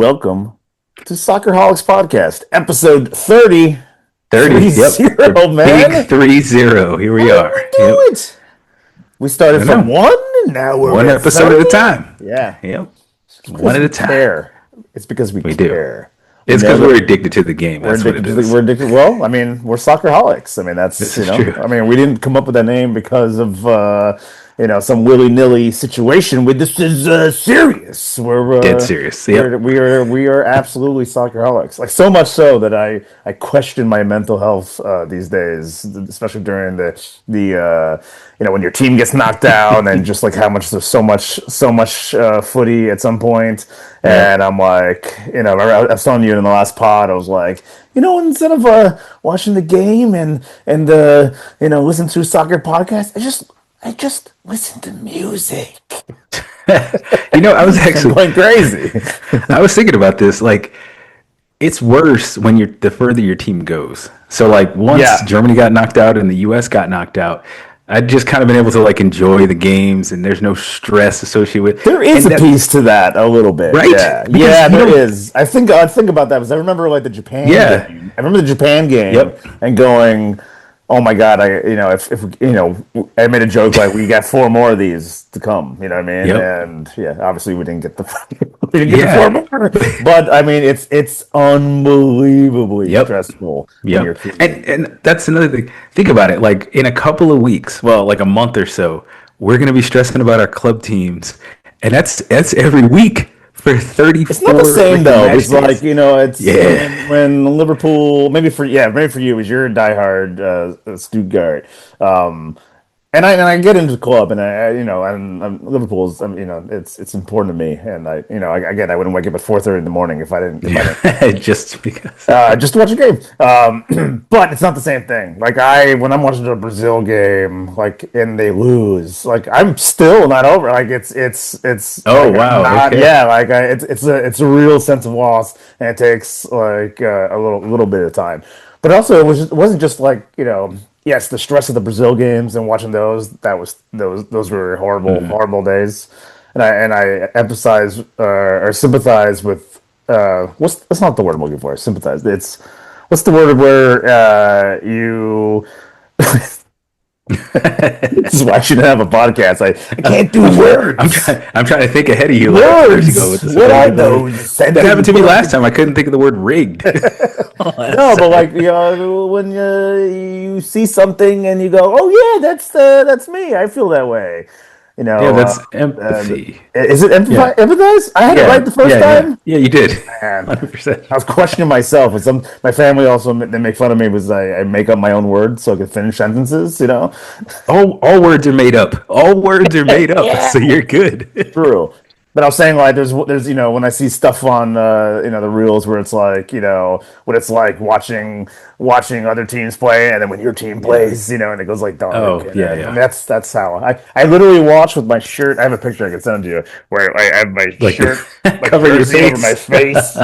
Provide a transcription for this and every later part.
welcome to Soccerholics Podcast, episode 30. 30, yep. 30, man. Big 30. Here we are. How did we do it? We started from one, and now we're one at episode 30? at a time. Yeah. Yep. One at a time. Care. It's because we care. It's because we're addicted to the game. That's what it is. We're addicted. Well, I mean, we're Soccerholics. I mean, that's, true. I mean, we didn't come up with that name because of, some willy-nilly situation. This is serious. We're dead serious. Yep. We are absolutely Soccerholics. Like, so much so that I question my mental health these days, especially during the when your team gets knocked out and just like how much there's so much footy at some point. And I'm like, I was telling you in the last pod, I was like, instead of watching the game and listen to soccer podcasts, I just listen to music. I was actually going crazy. I was thinking about this. Like, it's worse when the further your team goes. So, like, once Germany got knocked out and the U.S. got knocked out, I'd just kind of been able to like enjoy the games, and there's no stress associated with. There is a piece to that a little bit, right? Yeah, there is. I think about that because I remember like the Japan game. I remember the Japan game and going, oh my God! If I made a joke like we got 4 more of these to come. You know what I mean? And obviously we didn't get the 4 more. But I mean, it's unbelievably stressful. And that's another thing. Think about it. Like in a couple of weeks, well, like a month or so, we're gonna be stressing about our club teams, and that's every week. For 34. It's not the same though. It's like it's when Liverpool. Maybe for you, is you're a diehard Stuttgart. And I get into the club, and I'm Liverpool's. It's important to me, and I wouldn't wake up at 4:30 in the morning if I didn't. Just because. Just to watch a game. But it's not the same thing. Like when I'm watching a Brazil game, like and they lose, like I'm still not over. Like it's. Oh like, wow! Okay. Yeah, like it's a real sense of loss, and it takes like a little bit of time. But also, it wasn't just like Yes, the stress of the Brazil games and watching those those were horrible days, and I empathize or sympathize with that's not the word I'm looking for. Sympathize. What's the word where you. This is why I shouldn't have a podcast. I can't do words. I'm trying to think ahead of you. Words. What are those? That happened to me last time. I couldn't think of the word rigged. No, but like when you see something and you go, "Oh yeah, that's me. I feel that way." That's empathy. Is it empathize? I had it right the first time. Yeah, you did. 100%. I was questioning myself. My family also they make fun of me because I make up my own words so I can finish sentences. All words are made up. All words are made up. So you're good. True. But I was saying like there's when I see stuff on the reels where it's like what it's like watching other teams play, and then when your team plays and it goes like dark. And that's how I literally watch with my shirt. I have a picture I can send to you where I have my shirt cover your face over my face,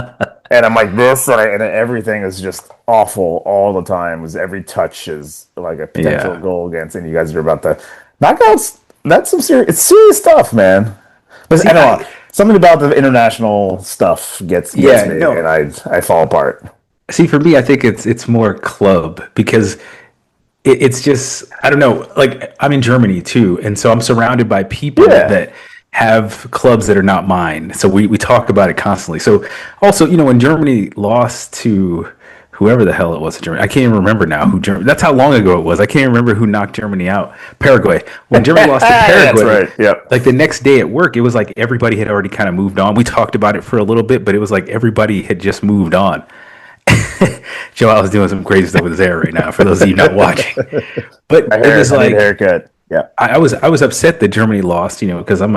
and I'm like this, and everything is just awful all the time. Because every touch is like a potential goal against, and you guys are about to knockouts. That's some serious stuff, man. But I don't know. Something about the international stuff gets me, and I fall apart. See, for me, I think it's more club because it's just I don't know. Like I'm in Germany too, and so I'm surrounded by people that have clubs that are not mine. So we talk about it constantly. So also, when Germany lost to whoever the hell it was in Germany. I can't even remember now who Germany. That's how long ago it was. I can't remember who knocked Germany out. Paraguay. When Germany lost to Paraguay, that's right. Yep. Like the next day at work, it was like everybody had already kind of moved on. We talked about it for a little bit, but it was like everybody had just moved on. João is doing some crazy stuff with his hair right now. For those of you not watching, but it was like haircut. Yeah, I was upset that Germany lost. Because I'm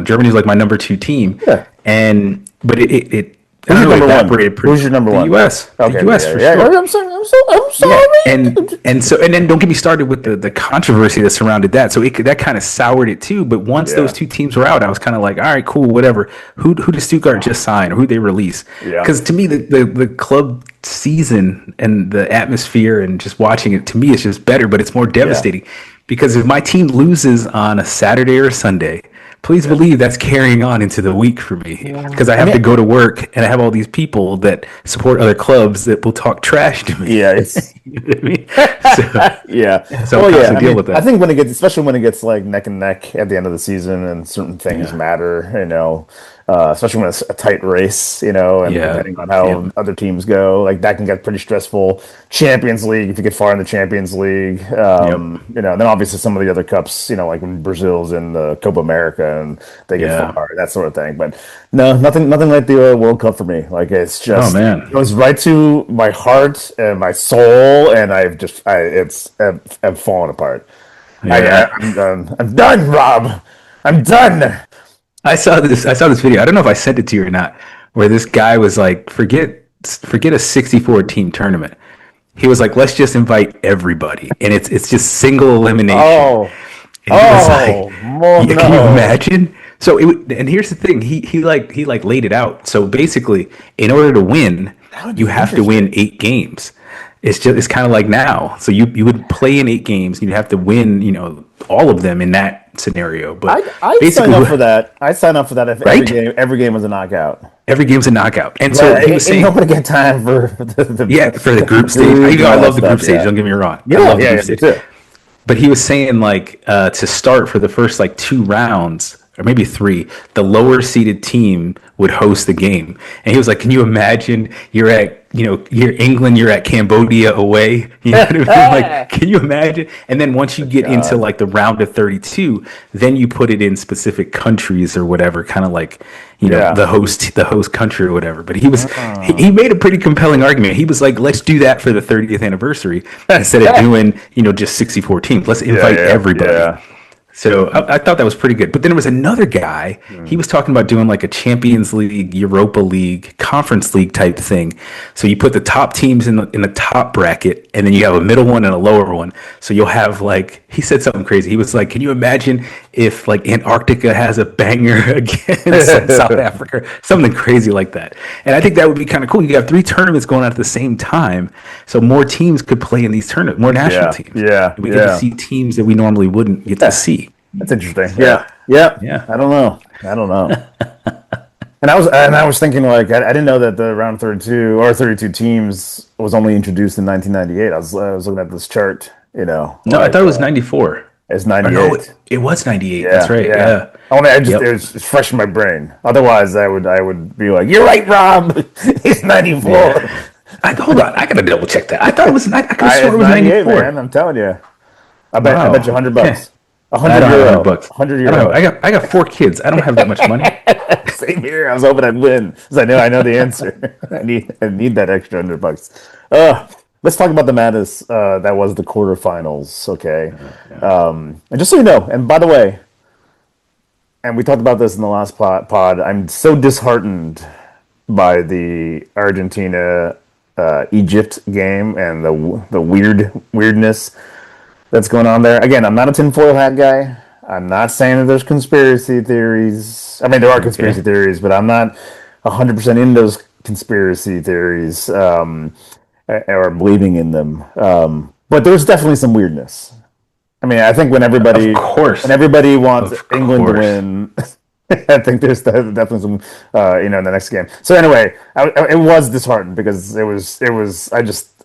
Germany's like my number 2 team. Yeah, but it Who's your number one? The U.S. Okay, the U.S. for sure. I'm sorry. Yeah. And then don't get me started with the controversy that surrounded that. So that kind of soured it too. But once those 2 teams were out, I was kind of like, all right, cool, whatever. Who did Stuttgart just sign, or who they release? Because to me, the club season and the atmosphere and just watching it, to me, is just better. But it's more devastating because if my team loses on a Saturday or a Sunday, please believe that's carrying on into the week for me Yeah. because I I have mean, to go to work and I have all these people that support other clubs that will talk trash to me. yeah, it's You know what I mean? So, yeah. so I'm Well, yeah. I constantly dealing mean, with I that. think when it gets, especially when it gets like neck and neck at the end of the season, and certain things Yeah. matter, especially when it's a tight race, and Yeah. depending on Yep. how other teams go, like that can get pretty stressful. Champions League, if you get far in the Champions League, Yep. and then obviously some of the other cups, like when Brazil's in the Copa America and they get Yeah. far, that sort of thing. But no, nothing like the World Cup for me. Like it's Oh just it man. goes right to my heart and my soul, and I'm falling apart. Yeah. I'm done. I'm done, Rob. I'm done. I saw this video. I don't know if I sent it to you or not, where this guy was like, forget a 64 team tournament. He was like, let's just invite everybody, and it's just single elimination. Oh, And he was like, oh, oh yeah, can you no. imagine? So and here's the thing, he laid it out. So basically, in order to win, That would you be have to win interesting. 8 games. It's kind of like now. So you would play in 8 games, and you have to win, all of them in that scenario. But I'd sign up basically, for that. I'd sign up for that if every right? game was a knockout. Every game's a knockout. And so But he was ain't saying, nobody got time for yeah, for the the group stage. group and I all that love the group stuff. stage. Yeah, Don't get me wrong. I yeah, love the yeah, group yeah. Me stage. too. But he was saying like to start for the first like 2 rounds or maybe three, the lower seeded team would host the game. And he was like, "Can you imagine? You're England, you're at Cambodia away. You know what I mean? Like, can you imagine? And then once you get into God. like the round of 32, then you put it in specific countries or whatever, kind of like Yeah. the host country or whatever. But he Oh. made a pretty compelling argument. He was like, let's do that for the 30th anniversary instead of doing just 64 teams. Let's Yeah, invite yeah, everybody. yeah. So I thought that was pretty good. But then there was another guy. He Hmm. was talking about doing like a Champions League, Europa League, Conference League type thing. So you put the top teams in the top bracket, and then you have a middle one and a lower one. So you'll have like he said something crazy. He was like, "Can you imagine if like Antarctica has a banger against like South Africa, something crazy like that?" And I think that would be kind of cool. You have 3 tournaments going on at the same time, so more teams could play in these tournaments, more national Yeah, teams. yeah, We get to yeah. see teams that we normally wouldn't get to Yeah, see. that's interesting. So Yeah, yeah. yeah, I don't know. I don't know. And I was thinking like I didn't know that the round 32 or 32 teams was only introduced in 1998. I was looking at this chart, no, I thought it was 94. it's Or no, it, 98. it was 98. That's Yeah, right. yeah. Yeah. Only Yep. it's fresh in my brain. Otherwise, I would be like, "You're right, Rob. It's 94." Yeah. Hold on. I gotta double check that. I thought it was. I could have sworn It's it was 98, 94. man. I'm telling you. I bet you Wow. 100 Okay. bucks. I 100 don't have euro. 100 bucks. 100 I don't have. euro. I got 4 kids. I don't have that much money. Same here. I was hoping I'd win because I know the answer. I need that extra 100 bucks. Let's talk about the madness that was the quarterfinals. Okay, and just so you know, and by the way, and we talked about this in the last pod. I'm so disheartened by the Argentina Egypt game and the weirdness that's going on there. Again, I'm not a tinfoil hat guy. I'm not saying that there's conspiracy theories. I mean, there are conspiracy Okay. theories, but I'm not 100% in those conspiracy theories or believing in them. But there's definitely some weirdness. I mean, I think Of when course. everybody wants Of England to course. win, I think there's definitely some, in the next game. So anyway, it was disheartened because it was.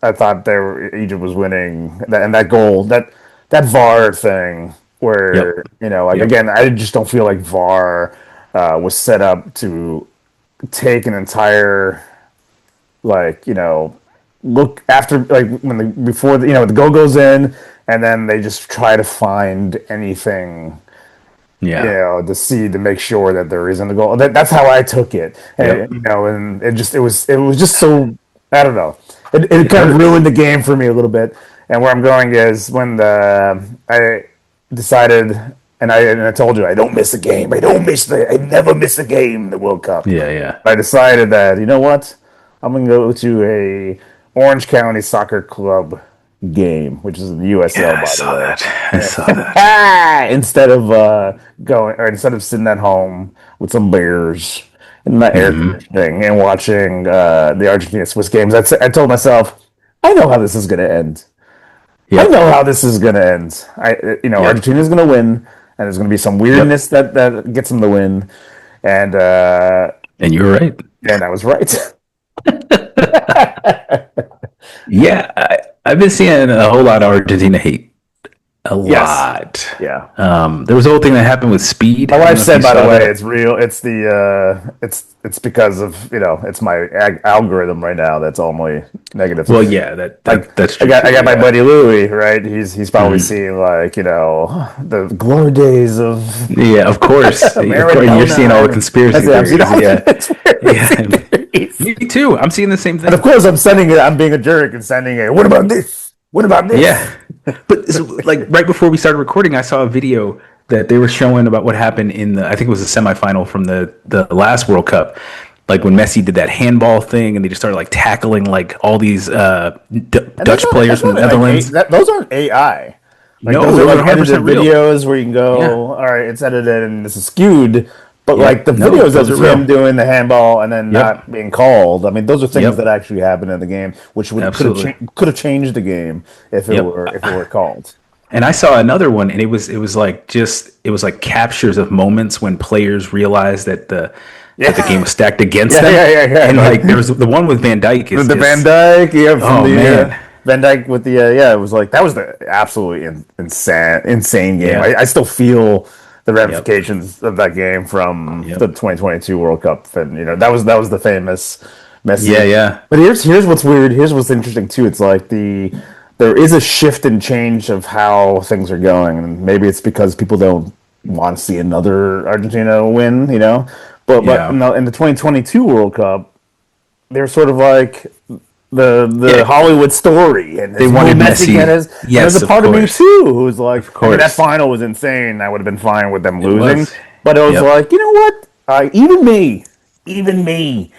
I thought Egypt was winning, and that goal, that VAR thing, Yep. where like Yep. again, I just don't feel like VAR was set up to take an entire like look after like when the before the goal goes in, and then they just try to find anything Yeah. to see to make sure that there isn't a goal. That's how I took it, and Yep. and it was just so I don't know. It It kind of hurt. ruined the game for me a little bit. And where I'm going is when I decided, and I told you I don't miss a game. I never miss a game in the World Cup. Yeah. Yeah. I decided that you know what, I'm gonna go to a Orange County Soccer Club game, which is in the USL, Yeah. I by the saw way. that. I saw that. Instead of instead of sitting at home with some beers and my air conditioning and watching the Argentina Swiss games, I told myself, I know how this is going to end. I Yep. know how this is going to end. Yep. Argentina's going to win. and there's going to be some Yep. weirdness that gets him the win. And And you're right. I was right. Yeah, I've been seeing a whole lot of Argentina hate. A Yes. lot. Yeah. There was a whole thing that happened with speed. My I don't wife know if you said, by the saw way, that. it's real. It's it's because of it's my algorithm right now that's only negative. Well, yeah, Like that's I true got too. my Yeah. buddy Louie, right? He's probably Mhm. seen like the glory days of Yeah, of course. Of course, you're seeing all Maradona. the conspiracy I'm seeing theories. all the Yeah, conspiracy yeah. theories. Me too. I'm seeing the same And of thing. course, I'm sending it. I'm being a jerk and sending it. What about this? What about Yeah, this? but so, like right before we started recording, I saw a video that they were showing about what happened in the. I think it was the semifinal from the last World Cup, like when Messi did that handball thing, and they just started like tackling like all these And Dutch players that's from the not like Netherlands. those aren't AI. Like No, those are those are like 100% edited real. videos where you can Yeah. go, all right, it's edited and this is skewed. But like Yep. the No, videos those are of him real. doing the handball and then Yep. not being called, I mean, those are things that Yep. actually happen in the game, which would Absolutely. could have changed the game Yep. if it were called. And I saw another one, and it was like just it was like captures of moments when players realized that the game Yeah, was stacked against yeah, them. yeah. And Like like there was the one with Van Dyke is the Van just Dyke, yeah, from oh the man, Van Dyke with the it was like that was the absolutely insane game. yeah, I still feel the yep, ramifications of that game from the yep, 2022 World Cup, and that was the famous yeah, Messi. yeah, But here's what's weird. Here's what's interesting too. It's like there is a shift and change of how things are going, and maybe it's because people don't want to see another Argentina win, But yeah, in the 2022 World Cup, they're sort of like the yeah. Hollywood story, and They this will wanted Messi get Messi. his. And there's Yes, a of part of me course, too who's like, of I mean, that course, final was insane. I would have been fine with them it losing, was. but it was Yep. like, you know what? Even me,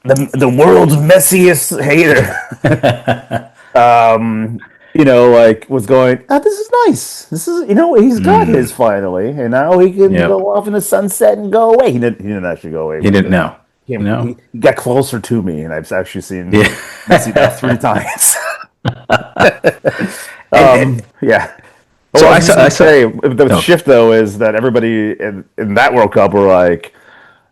the world's messiest hater, like was going, this is nice. This is, he's got his Mm, finally, and now he can yep. go off in the sunset and go away. He didn't actually go away, He but didn't know. No. he got closer to me, and I've actually seen Yeah. Messi now 3 times. And Yeah. Well, so I I was just saw. I gonna saw. say the No. shift though is that everybody in that World Cup were like,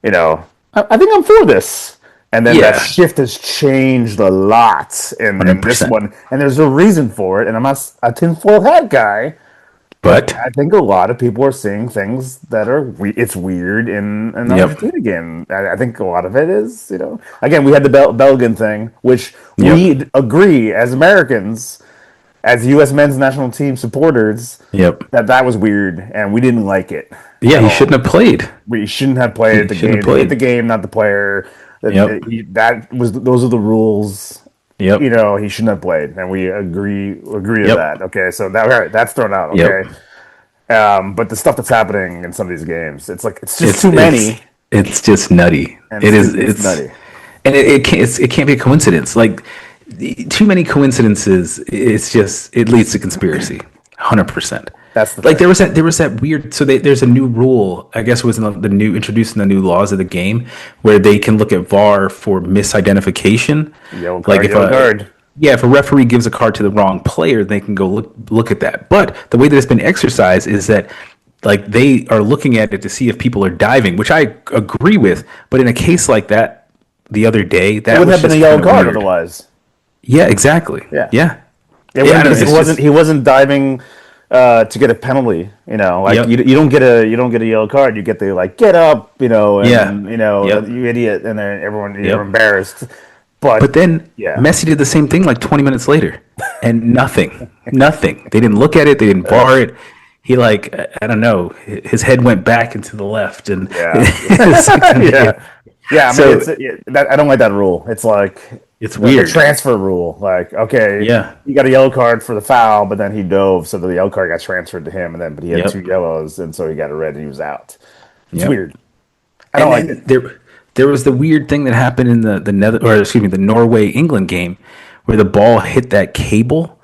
I think I'm for this, and then that Yeah. shift has changed a lot in Hundred this percent. one, and there's a reason for it. And I'm not a tinfoil hat guy, but But I think a lot of people are seeing things that are it's weird in an yep. Argentina game. I think a lot of it is, again, we had the Belgian thing, which Yep. we agree as Americans, as U.S. men's national team supporters, Yep. that was weird and we didn't like it Yeah. at He all. shouldn't have played. We shouldn't have played He the shouldn't game. have They hit the played. game, not the player. Yep. Those are the rules. Yep. He shouldn't have played, and we agree to Yep. that. Okay, so that all right, that's thrown out. Yep. Okay, but the stuff that's happening in some of these games, it's like it's just It's too it's many, it's just nutty. and It is. it's It's nutty. and it can't be a coincidence. Like too many coincidences. It's just it leads to conspiracy. 100%. That's the Like thing. there was that weird. So there's a new rule. I guess it was in the new introducing the new laws of the game where they can look at VAR for misidentification. Yellow Like card, if yellow a card. yeah, if a referee gives a card to the wrong player, they can go look at that. But the way that it's been exercised is that like they are looking at it to see if people are diving, which I agree with. But in a case like that, the other day, It that wouldn't was have been a just yellow kind of card weird. otherwise. Yeah, exactly. Yeah. Yeah, It yeah. I wouldn't don't know. because It's just he wasn't diving to get a penalty. Like yep. you don't get a yellow card. You get the like get up, Yeah. and Yep. you idiot, and then you're Yep. embarrassed. But But then yeah, Messi did the same thing like 20 minutes later, and nothing. They didn't look at it. They didn't VAR it. He like I don't know. His head went back into the left, and yeah, it's yeah, yeah. I mean, so I don't like that rule. It's like it's the weird. transfer rule. Like, okay, Yeah. you got a yellow card for the foul, but then he dove, so the yellow card got transferred to him, but he had Yep. two yellows, and so he got a red, and he was out. It's Yep. weird. I don't And like it. then there was the weird thing that happened in the Norway England game where the ball hit that cable.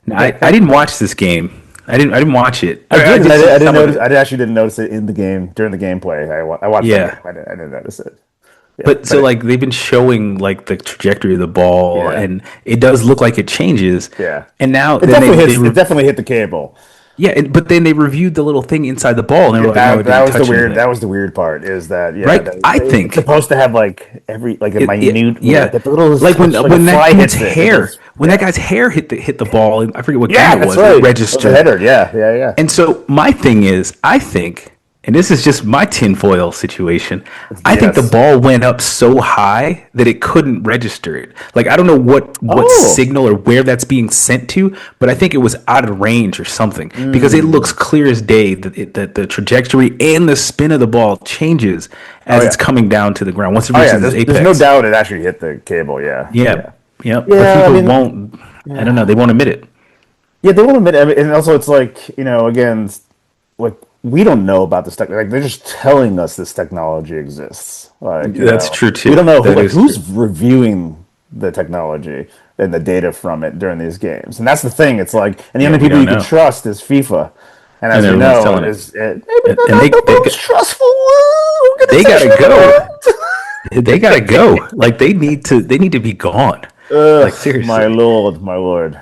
Now, I didn't watch this game. I didn't watch it. I did. just I saw didn't some of notice. it. I actually didn't notice it in the game during the gameplay. I watched that Yeah. game. I didn't notice it. Yeah, But so like they've been showing like the trajectory of the ball, yeah, and it does look like it changes. yeah. And now It then definitely they hits. It definitely hit the cable. Yeah, but then they reviewed the little thing inside the ball, and they Yeah, were like, "No, it that didn't was the touch weird. anything." That was the weird part. Is that yeah? Right? I It's think supposed to have like every like a minute yeah, like a little like touch, like a when that fly dude's hits it. It hair, goes when that guy's hair hit the ball, and I forget what game yeah, it that's was, it right. It was a registered. header. Yeah, yeah, yeah. And so my thing is, I think, and this is just my tinfoil situation, It's I think the BS. ball went up so high that it couldn't register it. Like I don't know what Oh, signal or where that's being sent to, but I think it was out of range or something because it looks mm. clear as day that the trajectory and the spin of the ball changes Oh as it's yeah. coming down to the ground once it Oh yeah. reaches its There's no apex. doubt it actually hit the cable. Yeah, Yeah, yeah, yeah, but yeah. I FIFA mean, won't. I don't know. yeah, They won't admit it. yeah. They won't admit it. I mean, and also it's like again, like we don't know about this tech. Like they're just telling us this technology exists. Like That's true we too. don't know That is who's true. reviewing the technology and the data from it during these games. And that's the thing. It's like, and the Yeah, only we people don't you can know, trust is FIFA. And and as we everyone's know, telling it. is maybe And, they're and not the most trustful. they gotta organization in go. They gotta the world. go. Like they need to be gone. Like Ugh, my seriously. lord, my lord.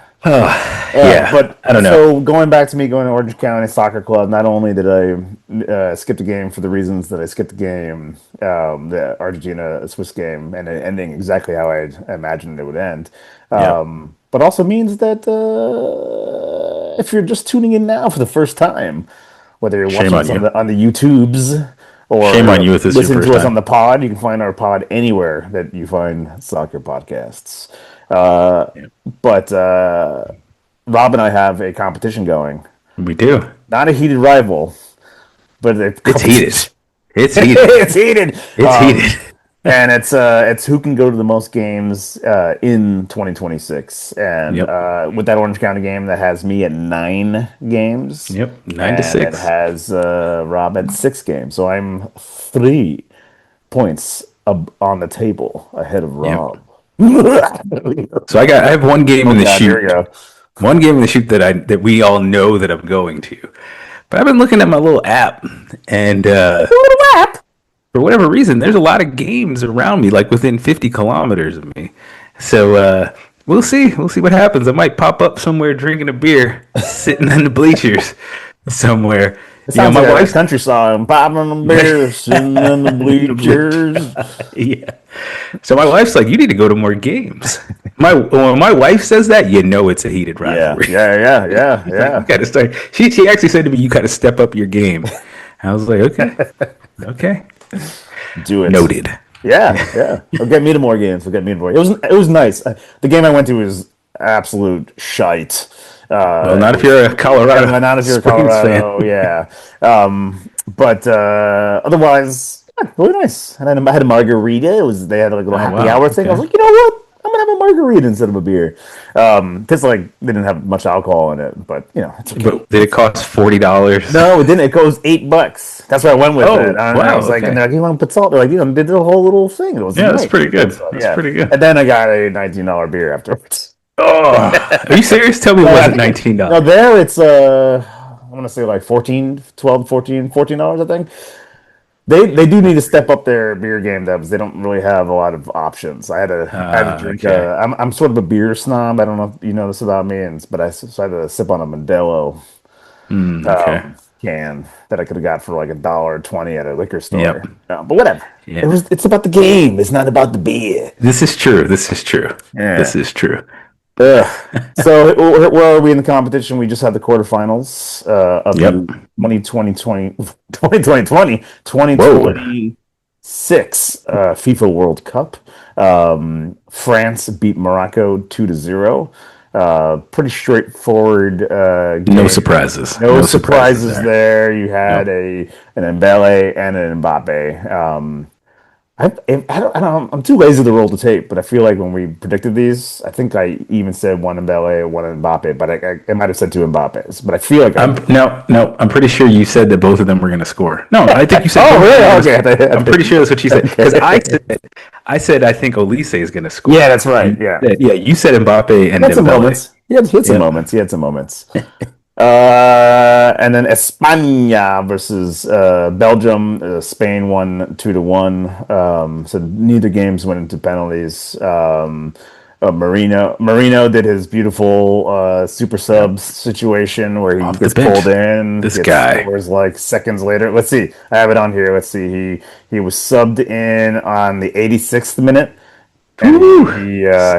Yeah, But I don't know. so going back to me going to Orange County Soccer Club, not only did I skip the game for the reasons that I skipped the game, the Argentina Swiss game, and it ending exactly how I imagined it would end, Yep. but also means that if you're just tuning in now for the first time, whether you're Shame watching on us you. on the YouTubes Shame on or you if this is your listening first to us on time. the pod, you can find our pod anywhere that you find soccer podcasts. Yeah. But Rob and I have a competition going. We do. Not a heated rival, but a It's heated. competition. It's heated. It's heated. It's heated. And it's who can go to the most games in 2026. And Yep. with that Orange County game, that has me at 9 games, Yep. Nine to and it six. has Rob at 6 games. So I'm 3 points on the table ahead of Yep. Rob. So I have one game Oh in the God, here we shoot. go. One game in the shoot that we all know that I'm going to. But I've been looking at my little app, and for whatever reason, there's a lot of games around me, like within 50 kilometers of me. So we'll see. We'll see what happens. I might pop up somewhere drinking a beer, sitting in the bleachers somewhere. It You know, sounds my like a wife's country song. Popping the beer, sitting in the bleachers. yeah. So my wife's like, you need to go to more games. When my wife says that, you know it's a heated Yeah, rivalry. yeah, yeah, yeah, She's like, you yeah. got to start. She actually said to me, you got to step up your game. I was like, okay, okay, Do it. noted. Yeah, yeah. It'll get me to more games. It'll get me to more. It was nice. The game I went to was absolute shite. Well, It not if was you're a Colorado not if you're a Springs fan. Colorado, yeah. But otherwise, yeah, really nice. And then I had a margarita. They had like a little Oh happy wow, hour thing. I was okay. like, you know what? I'm gonna have a margarita instead of a beer. Because like they didn't have much alcohol in it, but it's okay. But did it cost $40? No, it didn't. It goes $8. That's why I went with it. Oh And I wow, was like, and okay. they're like, you want to put salt? They're like, they did the whole little thing. It was Yeah, that's nice. pretty good. So, That's yeah. pretty good. And then I got a $19 beer afterwards. Oh, are you serious? Tell me it wasn't No, $19. there it's I'm gonna say like 14, 12, 14, $14, I think. They do need to step up their beer game though, because they don't really have a lot of options. I had to drink. Okay. I'm sort of a beer snob. I don't know if you know this about me, but so I had to sip on a Modelo Okay. can that I could have got for like $1.20 at a liquor Yep. store. But whatever. Yeah. It's about the game. It's not about the beer. This is true. This is true. This Yeah. is true. Ugh. So where are we in the competition? We just had the quarterfinals of Yep. the 2020 Whoa. 2026 FIFA World Cup. France beat Morocco 2-0. Pretty straightforward No game. surprises. No No surprises surprises there. there. You had Yep. an Mbele and an Mbappe. I don't, I'm too lazy to roll the tape, but I feel like when we predicted these, I think I even said one Mbele, one Mbappe, but I might have said two Mbappes. But I feel like I did. No. I'm pretty sure you said that both of them were going to score. No, I think you said. Oh, both of them were really? gonna Okay. score. I'm pretty sure that's what you said because Okay. I said I think Olise is going to score. Yeah, that's right. You Yeah. said, yeah, you said Mbappe He and had some Dembele. moments. He had some Yep. moments. He had some moments. And then España versus Belgium. Spain won 2-1. So neither games went into penalties. Marino did his beautiful super Yep. subs situation where he Off the gets pulled bench. in, This gets guy. scores like seconds later. Let's see. I have it on here. Let's see. He was subbed in on the 86th minute, and Woo!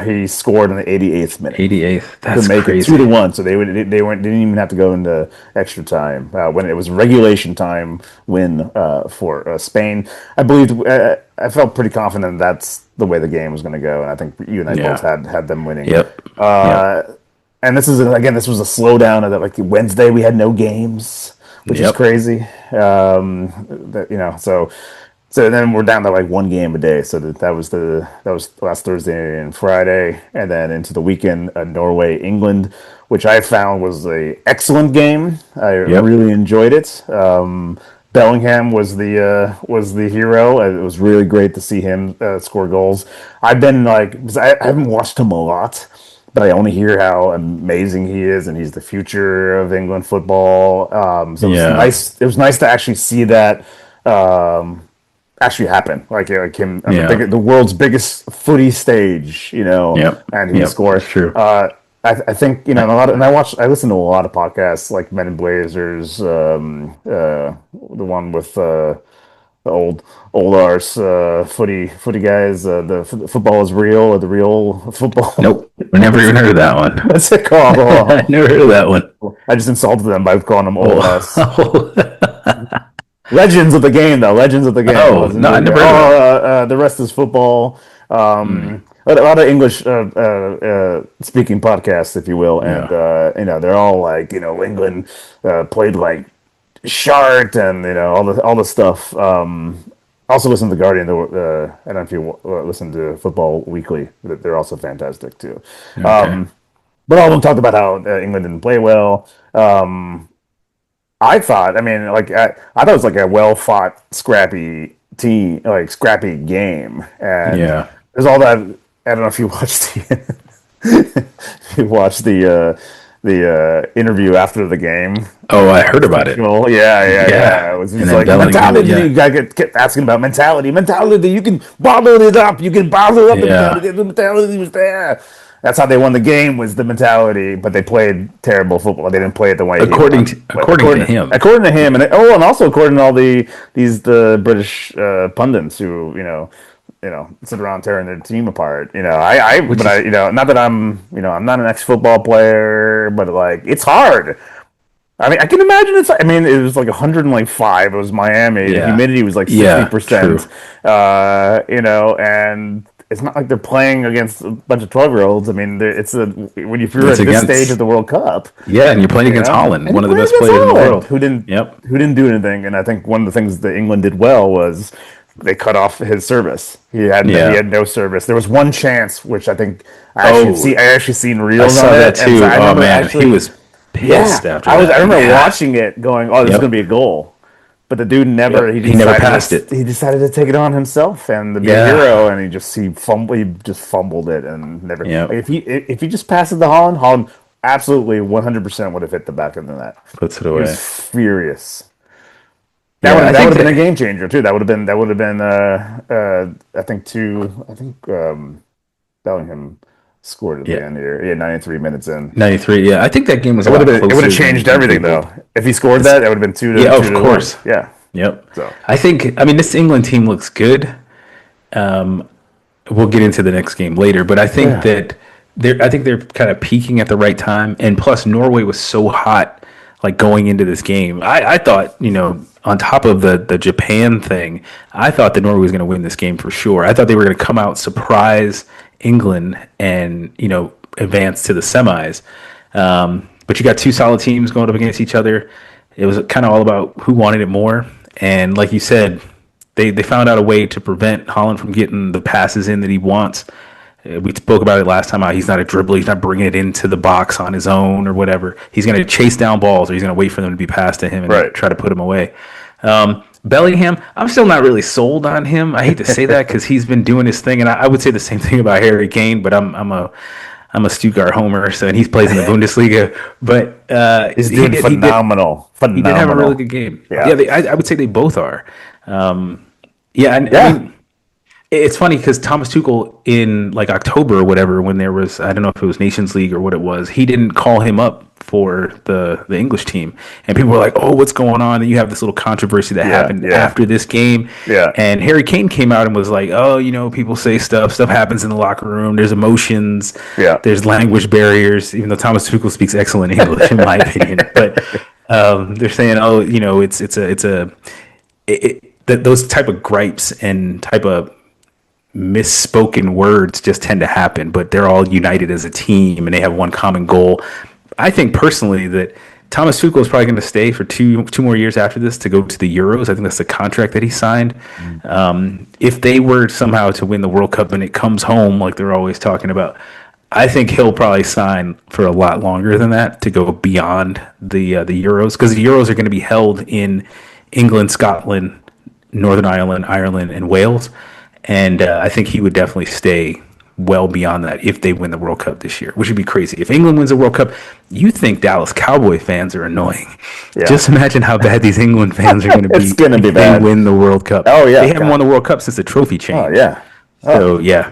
he scored in the 88th minute 88th. to That's make it two crazy. to one. So didn't even have to go into extra time when it was regulation time win for Spain. I believed I felt pretty confident that's the way the game was going to go, and I think you and I both Yeah. had them winning. Yep. Yep. Uh, and this was a slowdown of that. Like Wednesday, we had no games, which is Yep. crazy. So then we're down to like one game a day. So that was last Thursday and Friday, and then into the weekend, Norway England, which I found was a excellent game. I Yep. really enjoyed it. Bellingham was the hero. It was really great to see him score goals. I've been like 'cause I haven't watched him a lot, but I only hear how amazing he is, and he's the future of England football. So it was Yeah. nice. It was nice to actually see that actually happen. Like him on Yeah. the world's biggest footy stage, Yep. and he Yep. scored. That's true. I think and I listen to a lot of podcasts like Men in Blazers, the one with the old arse footy guys. The football is real, or the real football. Nope. I never even heard of that one. What's it called? I never heard of that one. I just insulted them by calling them old ass. Oh, Legends of the game, though. Legends of the game. oh no, I never heard of that. The rest is football. A lot of English speaking podcasts, if you will, and Yeah. they're all like, England played like Shart, and all the stuff. Also listen to the Guardian. I don't know if you listen to Football Weekly. They're also fantastic too. Okay. But all of them talked about how England didn't play well. I thought, I mean, I thought it was like a well fought, scrappy team, like scrappy game, and Yeah. there's all that. I don't know if you watched the interview after the game. Oh, I heard about it. Well, yeah. Yeah. It was And just then like Bellingham, mentality. yeah. You gotta kept asking about mentality. Mentality. You can bottle it up. You can bottle up Yeah. the mentality was there. That's how they won the game, was the mentality. But they played terrible football. They didn't play it the way he According wanted. to according to him. According to him, and also according to all the British pundits who sit around tearing their team apart. Which is Not that I'm not an ex-football player, but like it's hard. I mean, I can imagine it's. I mean, it was like 105. It was Miami. The yeah. humidity was like Yeah, true. 60%. And it's not like they're playing against a bunch of 12-year-olds. I mean, if you're It's at this against stage of the World Cup, yeah, and you're playing against Holland, and one you're of the playing best against players in the Holland, world. who Yep. didn't do anything. And I think one of the things that England did well was they cut off his service. He Yeah. had no service. There was one chance, which I think Oh, I actually seen I reels saw on that it, and too. so I Oh remember man, he actually. was Yeah, pissed after that. I remember Yeah. watching it, going, "Oh, this is going Yep. to be a goal," but the dude never. Yep. He never passed it. He decided to take it on himself and to be a Yeah. hero, and he just fumbled it and never. Like, Yep. if he just passed it to Holland absolutely 100% would have hit the back of the net. Puts it He was away. furious. Yeah, I That think would have been a that game changer too. That would have been I think Bellingham scored at the yeah. end here. Yeah, 93 minutes in. 93. Yeah, I think that game was a lot It would closer have changed than everything people. though. If he scored that, that would have been Yeah, two of to one. course. Yeah. Yep. So I think. I mean, this England team looks good. We'll get into the next game later, but I think yeah, that they're kind of peaking at the right time. And plus, Norway was so hot, like going into this game. I thought, on top of the Japan thing, I thought that Norway was going to win this game for sure. I thought they were going to come out, surprise England, and advance to the semis. But you got two solid teams going up against each other. It was kind of all about who wanted it more. And like you said, they found out a way to prevent Holland from getting the passes in that he wants. We spoke about it last time. How he's not a dribbler. He's not bringing it into the box on his own or whatever. He's going to chase down balls, or he's going to wait for them to be passed to him and right. try to put him away. Bellingham, I'm still not really sold on him. I hate to say that because he's been doing his thing, and I would say the same thing about Harry Kane. But I'm a Stuttgart homer, so and he plays in the Bundesliga. But He's doing phenomenal. He did have a really good game. Yeah. Yeah, I would say they both are. Yeah, and Yeah. I mean, It's funny because Thomas Tuchel in like October or whatever, when there was, I don't know if it was Nations League or what it was, he didn't call him up for the English team, and people were like, "Oh, what's going on?" And you have this little controversy that Yeah, happened yeah, after this game, yeah, and Harry Kane came out and was like, "Oh, people say stuff happens in the locker room. There's emotions, yeah. there's language barriers." Even though Thomas Tuchel speaks excellent English, in my opinion, but they're saying, "Oh, that those type of gripes and type of misspoken words just tend to happen, but they're all united as a team and they have one common goal." I think personally that Thomas Tuchel is probably going to stay for two more years after this to go to the Euros. I think that's the contract that he signed. If they were somehow to win the World Cup and it comes home, like they're always talking about, I think he'll probably sign for a lot longer than that to go beyond the Euros, because the Euros are going to be held in England, Scotland, Northern Ireland, Ireland, and Wales. And I think he would definitely stay well beyond that if they win the World Cup this year, which would be crazy. If England wins the World Cup, you think Dallas Cowboy fans are annoying. Yeah. Just imagine how bad these England fans are going to be It's gonna be if bad. they win the World Cup. Oh yeah, They haven't God. won the World Cup since the trophy Oh changed. yeah. So, yeah,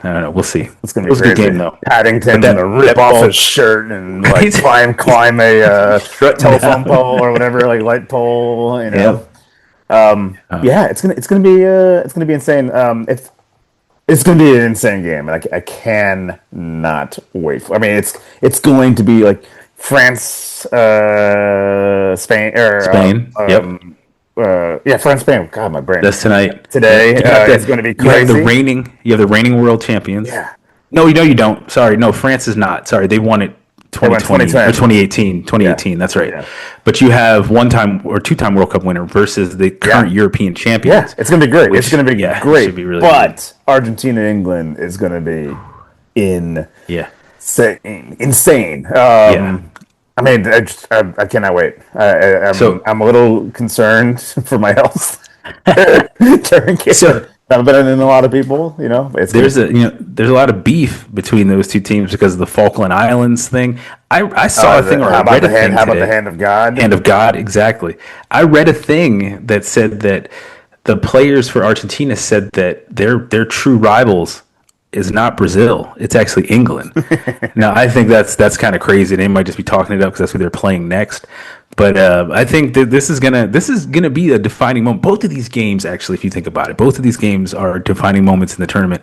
I don't know. We'll see. It's gonna It be was a good crazy. game, though. Paddington But gonna rip that off ball- his shirt and like Right? climb a telephone down. pole or whatever, like light pole. Yep. Yeah, it's gonna be insane. It's going to be an insane game, and I cannot wait for. I mean, it's going to be like France, Spain, or Spain. Yep. yeah, France, Spain. God, my brain. That's tonight. Today Yep. is going to be You have crazy. the reigning world champions. Yeah. No, you don't. Sorry, no, France is not. Sorry, they won it won 2020 2010. or 2018. 2018, that's right. Yeah. But you have one-time or two-time World Cup winner versus the current European Yeah, champions. it's going to be great. Which- It's going to be yeah, it great. should be really but Argentina, England is going to be insane. Yeah. Insane. Yeah. I mean, I cannot wait. I'm a little concerned for my health during game. So- I'm better than a lot of people, It's There's a lot of beef between those two teams because of the Falkland Islands thing. I saw a thing, or I read a thing how about today. the hand of God? Hand of God, exactly. I read a thing that said that the players for Argentina said that their true rivals is not Brazil; it's actually England. Now, I think that's kind of crazy. They might just be talking it up because that's who they're playing next. But I think that this is gonna be a defining moment. Both of these games, actually, if you think about it, both of these games are defining moments in the tournament.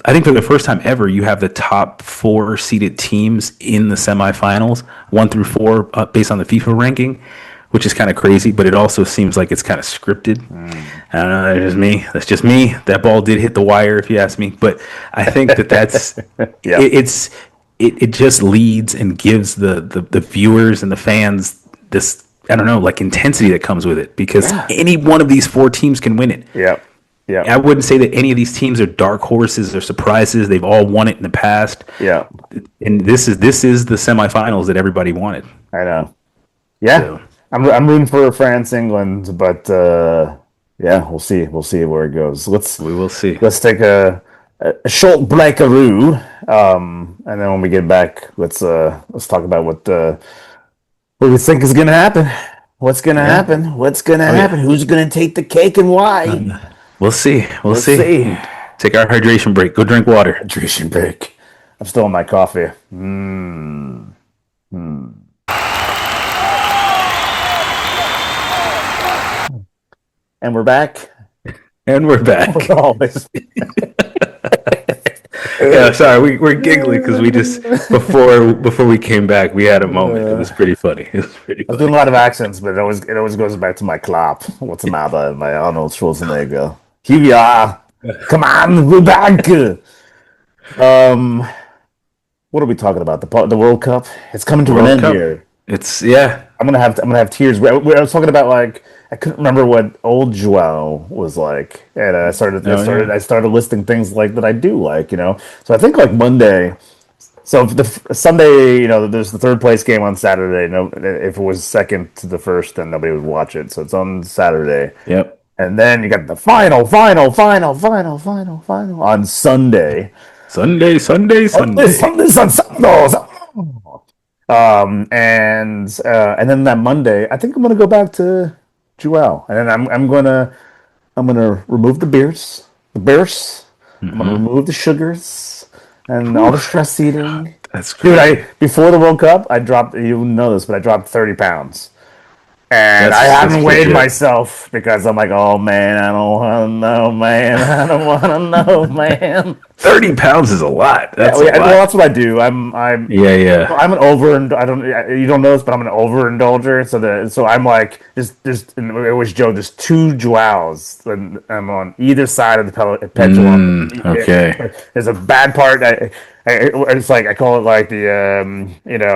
I think for the first time ever, you have the top 4 seeded teams in the semifinals, 1 through 4, based on the FIFA ranking, which is kind of crazy. But it also seems like it's kind of scripted. I don't know. That's just me. That ball did hit the wire, if you ask me. But I think that's Yeah. it just leads and gives the viewers and the fans this, I don't know, like intensity that comes with it, because any one of these 4 teams can win it. Yeah. Yeah. I wouldn't say that any of these teams are dark horses or surprises. They've all won it in the past. Yeah. And this is the semifinals that everybody wanted. I know. Yeah. So- I'm rooting for France, England, but yeah, we'll see. We'll see where it goes. We will see. Let's take a short breakaroo, and then when we get back, let's talk about what we think is going to happen. What's going to happen? What's going to happen? Who's going to take the cake and why? We'll see. We'll Let's see. see. Take our hydration break. Go drink water. Hydration break. I'm still on my coffee. And we're back. And we're back. Always. Yeah, sorry, we're giggling because we just before we came back, we had a moment. It was pretty funny. It was pretty I'm funny. doing a lot of accents, but it always goes back to my clap. What's the matter, my Arnold Schwarzenegger? Here we are. Come on, we're back. What are we talking about? The World Cup? It's coming to an World end Cup. here. It's yeah. I'm gonna have tears. I was talking about, like, I couldn't remember what old João was like, and I started listing things like that I do like, So I think like Monday. So the Sunday, there's the third place game on Saturday. No, if it was second to the first, then nobody would watch it. So it's on Saturday. Yep. And then you got the final on Sunday. Sunday. And then that Monday, I think I'm gonna go back to João, and then I'm gonna remove the beers, I'm gonna remove the sugars and all the stress eating. That's Dude, great. I before the World Cup, I dropped. You know this, but I dropped 30 pounds. And I That's haven't weighed legit. myself because I'm like, oh man, I don't want to know, man. I don't want to know, man. 30 pounds is a lot. Yeah, That's well, a yeah, well, lot. that's what I do. I'm Yeah, yeah. I'm an over and I don't you don't know this, but I'm an overindulger. So I'm like just and we always joke. There's two Joaos, and I'm on either side of the pendulum. Okay. There's a bad part. It's like I call it like the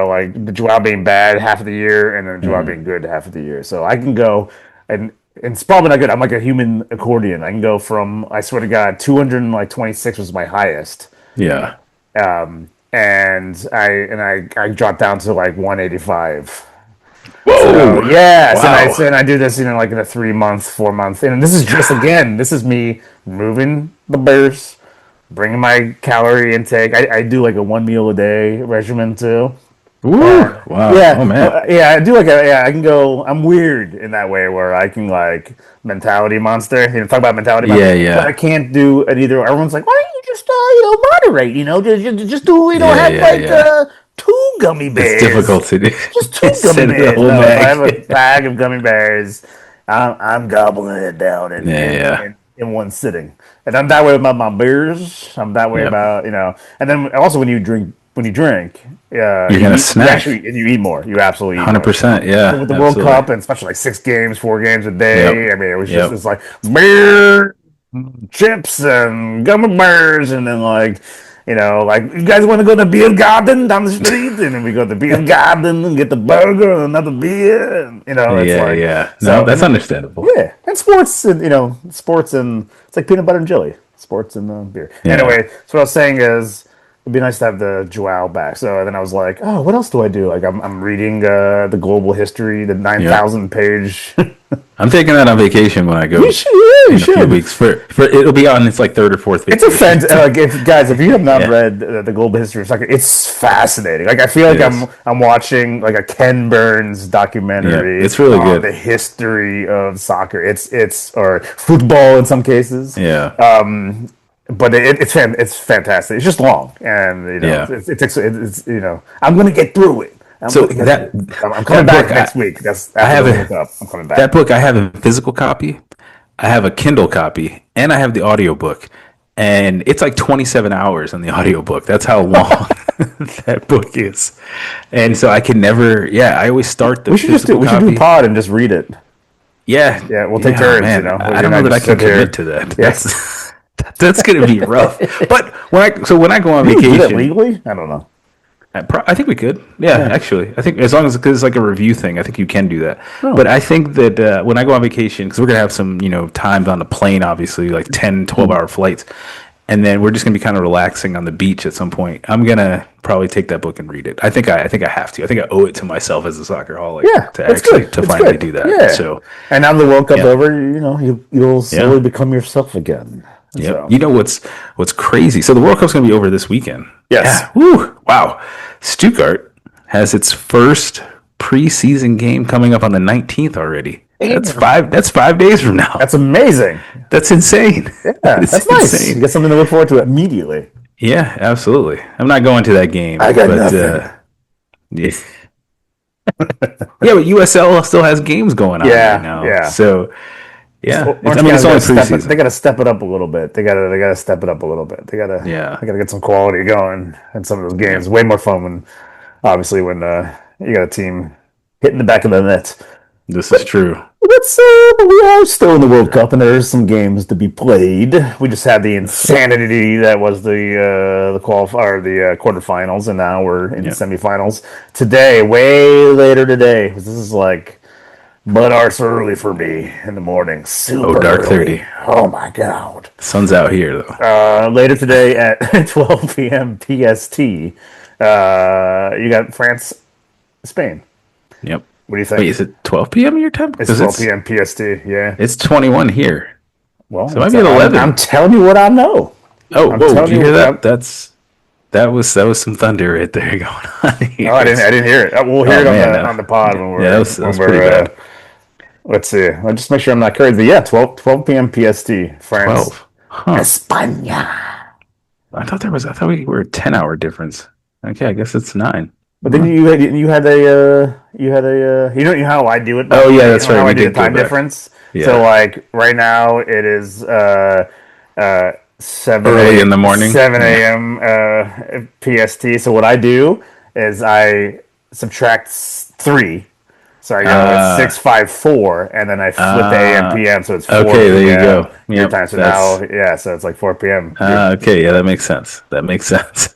like the Joao being bad half of the year and then Joao being good half of the year. So I can go and it's probably not good. I'm like a human accordion. I can go from I swear to God 226 was my highest Yeah. and I dropped down to like 185. So Whoa. yes, Wow. and I do this like in a 3 month, 4 month, and this is just again, this is me moving the bears, bringing my calorie intake. I do like a one meal a day regimen too. Woo. Wow. Oh man. Yeah, I do I can go. I'm weird in that way where I can like mentality monster. Talk about mentality monster, Yeah, but I yeah. can't do it either. Everyone's like, why don't you just moderate? Just do Yeah, have yeah, like yeah. two gummy It's bears, difficult to do. just two gummy Send the bears. whole No, if I have a bag. bag of gummy bears, I'm gobbling it down Yeah, yeah. in one sitting. And I'm that way about my beers. I'm that way Yep. about and then also when you drink, You're gonna you actually snack. and you eat more. You absolutely eat more. 100%. So Yeah, with the World absolutely. Cup and especially like 6 games, 4 games a day, Yep. I mean, it was just Yep. it's like beer, chips, and gummy bears, and then like you guys want to go to the beer garden down the street, and then we go to the beer garden and get the burger and another beer, and it's Yeah, like yeah. No, so, and that's then understandable. yeah, and sports and it's like peanut butter and jelly, sports and beer. Yeah. Anyway, so what I was saying is it'd be nice to have the Joao back. So then I was like, oh, what else do I do? Like I'm reading the global history, the nine Yep. thousand page. I'm taking that on vacation when I You go should, yeah, you in a few should. weeks. For it'll be on its like third or fourth It's a vacation. like if guys, if you have not Yeah, read the global history of soccer, it's fascinating. Like I feel it like is. I'm watching like a Ken Burns Yeah, documentary it's really on the good. history of soccer. It's or football in some cases. Yeah, But it's fantastic. It's just long, and yeah. I'm gonna get through it. I'm So gonna get through that it. I'm coming that back book, next week. That's I after the have World a Cup. I'm coming that back. book. I have a physical copy. I have a Kindle copy, and I have the audiobook. And it's like 27 hours on the audiobook. That's how long that book is. And so I can never, yeah, I always start the physical We should do a copy. pod and just read it. Yeah, Yeah, we'll take yeah, oh, turns. man. We I can don't know that I just can sit commit here. to that. Yeah. That's gonna be rough. But when I go on You do that vacation, legally? I don't know. I think we could. Yeah, Yeah. actually, I think as long as because it's like a review thing, I think you can do that. But Oh. I think that when I go on vacation, because we're gonna have some times on the plane, obviously like 10, 12 hour flights, and then we're just gonna be kind of relaxing on the beach at some point. I'm gonna probably take that book and read it. I think I have to. I think I owe it to myself as a soccer holic Yeah, to that's actually good. to It's finally good. do that. Yeah. So And now the World Cup's yeah, over, you'll slowly yeah. become yourself again. Yep. So You know what's crazy? So the World Cup's going to be over this weekend. yes. Yeah. Woo. Wow. Stuttgart has its first preseason game coming up on the 19th already. Damn. That's 5 days from now. That's amazing. That's insane. Yeah, That is that's nice. You insane. get something to look forward to immediately. Yeah, absolutely. I'm not going to that game, I got but nothing. yeah. Yeah, but USL still has games going on right Yeah, now. yeah. So yeah, Orange I mean it's County's only gotta step it. They preseason. got to step it up a little bit. They got to step it up a little bit. Yeah. They got to get some quality going in some of those Yeah. games. Way more fun when, obviously, when you got a team hitting the back of the net. This is true. But we are still in the World Cup, and there's some games to be played. We just had the insanity that was the quarterfinals, and now we're in the Yeah. semifinals today. Way later today. This is like butt arse early for me in the morning. Oh, Super dark early. 30. Oh my god. Sun's out here though. Later today at 12 p.m. PST. You got France, Spain. Yep. What do you Wait, think? is it 12 p.m. your time? It's Because 12 p.m. PST. Yeah. it's 21 here. Well, So it might be at 11. I'm telling you what I know. Oh, I'm whoa! Did telling you you. hear that? That was some thunder right there going on here. No, I didn't hear it. We'll hear Oh it on man, the pod when yeah, that was pretty bad. let's see. I'll just make sure I'm not crazy. Yeah, 12 p.m. PST. France, 12. Huh. España. I thought we were a 10-hour difference. Okay, I guess it's 9. But then Huh. you know how I do it, by Oh the yeah, way. You that's know right. how I We do the did go time back. difference. So Yeah. like right now it is Early in the morning. 7 Yeah. a.m. PST. So what I do is I subtract 3. So I go it's Uh 654, and then I flip the AM uh PM, so it's okay, there 4 you p.m. go. your Yep. time. So now, That's yeah, so it's like 4 p.m. Your okay, yeah, that makes sense. That makes sense.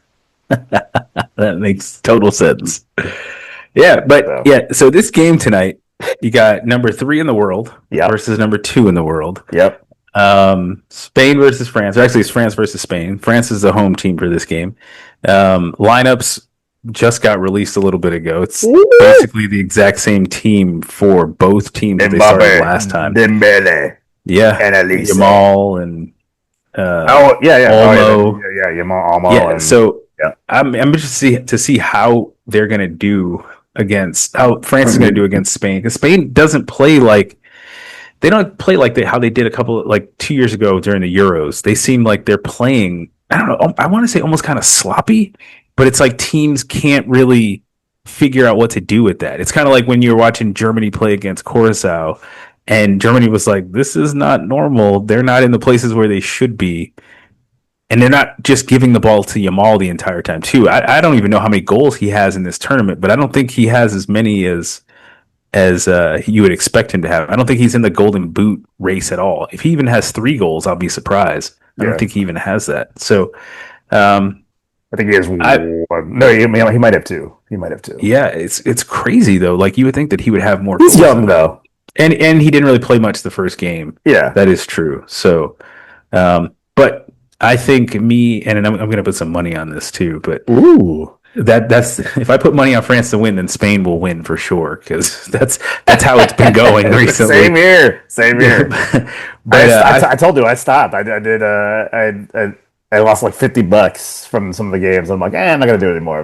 That makes total sense. Yeah, but so yeah, so this game tonight, you got number 3 in the world yep, versus number 2 in the world. yep. Spain versus France. Or actually, it's France versus Spain. France is the home team for this game. Lineups just got released a little bit ago. It's Woo! basically the exact same team for both teams that they started Mbappe, last time. Dembele, Yeah, and Elise. Yamal and Oh yeah, yeah. Oh yeah, Olmo. Yamal, Almo, Yeah, and so yeah. I'm interested to see how they're going to do against how France is going to do Mhm. against Spain because Spain doesn't play like they don't play like how they did a couple like 2 years ago during the Euros. They seem like they're playing. I don't know. I want to say almost kind of sloppy, but it's like teams can't really figure out what to do with that. It's kind of like when you're watching Germany play against Curacao, and Germany was like, "This is not normal. They're not in the places where they should be." And they're not just giving the ball to Yamal the entire time, too. I don't even know how many goals he has in this tournament, but I don't think he has as many as you would expect him to have. I don't think he's in the golden boot race at all. If he even has 3 goals, I'll be surprised. I don't Yeah, think he even has that. So, um, I think he has I one. No, he might have 2. He might have 2. yeah, it's crazy though. Like you would think that he would have more He's goals young than that, though. and he didn't really play much the first game. Yeah. That is true. So, but I think me and I'm going to put some money on this too. But Ooh. that's if I put money on France to win, then Spain will win for sure because that's how it's been going Same recently. here. Same Yeah, here. but I told you I stopped. I did. I lost like $50 from some of the games. I'm like, I'm not gonna do it anymore.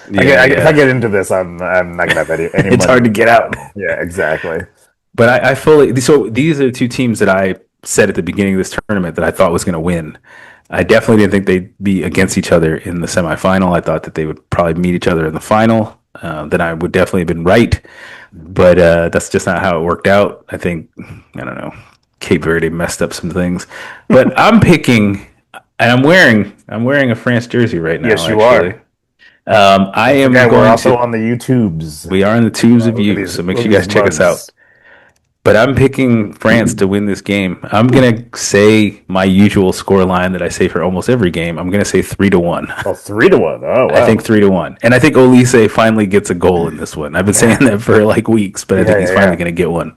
yeah, If I yeah, get into this, I'm not gonna have any it's money hard to get out. left. Yeah, exactly. But I fully so these are the 2 teams that I said at the beginning of this tournament that I thought was going to win. I definitely didn't think they'd be against each other in the semifinal. I thought that they would probably meet each other in the final. Then I would definitely have been right, but that's just not how it worked out. I think I don't know. Cape Verde messed up some things, but I'm picking, and I'm wearing a France jersey right now. Yes, you Actually, are. I Don't am forget, we're going also to. on the YouTubes. We are in the tubes of you, so make Look sure at you these guys check us mugs. out. But I'm picking France to win this game. I'm gonna say my usual score line that I say for almost every game. I'm gonna say 3-1. Oh, 3-1. Oh, I think wow. 3-1, and I think Olise finally gets a goal in this one. I've been saying Yeah, that for like weeks, but I yeah, think he's yeah, finally yeah. gonna get one.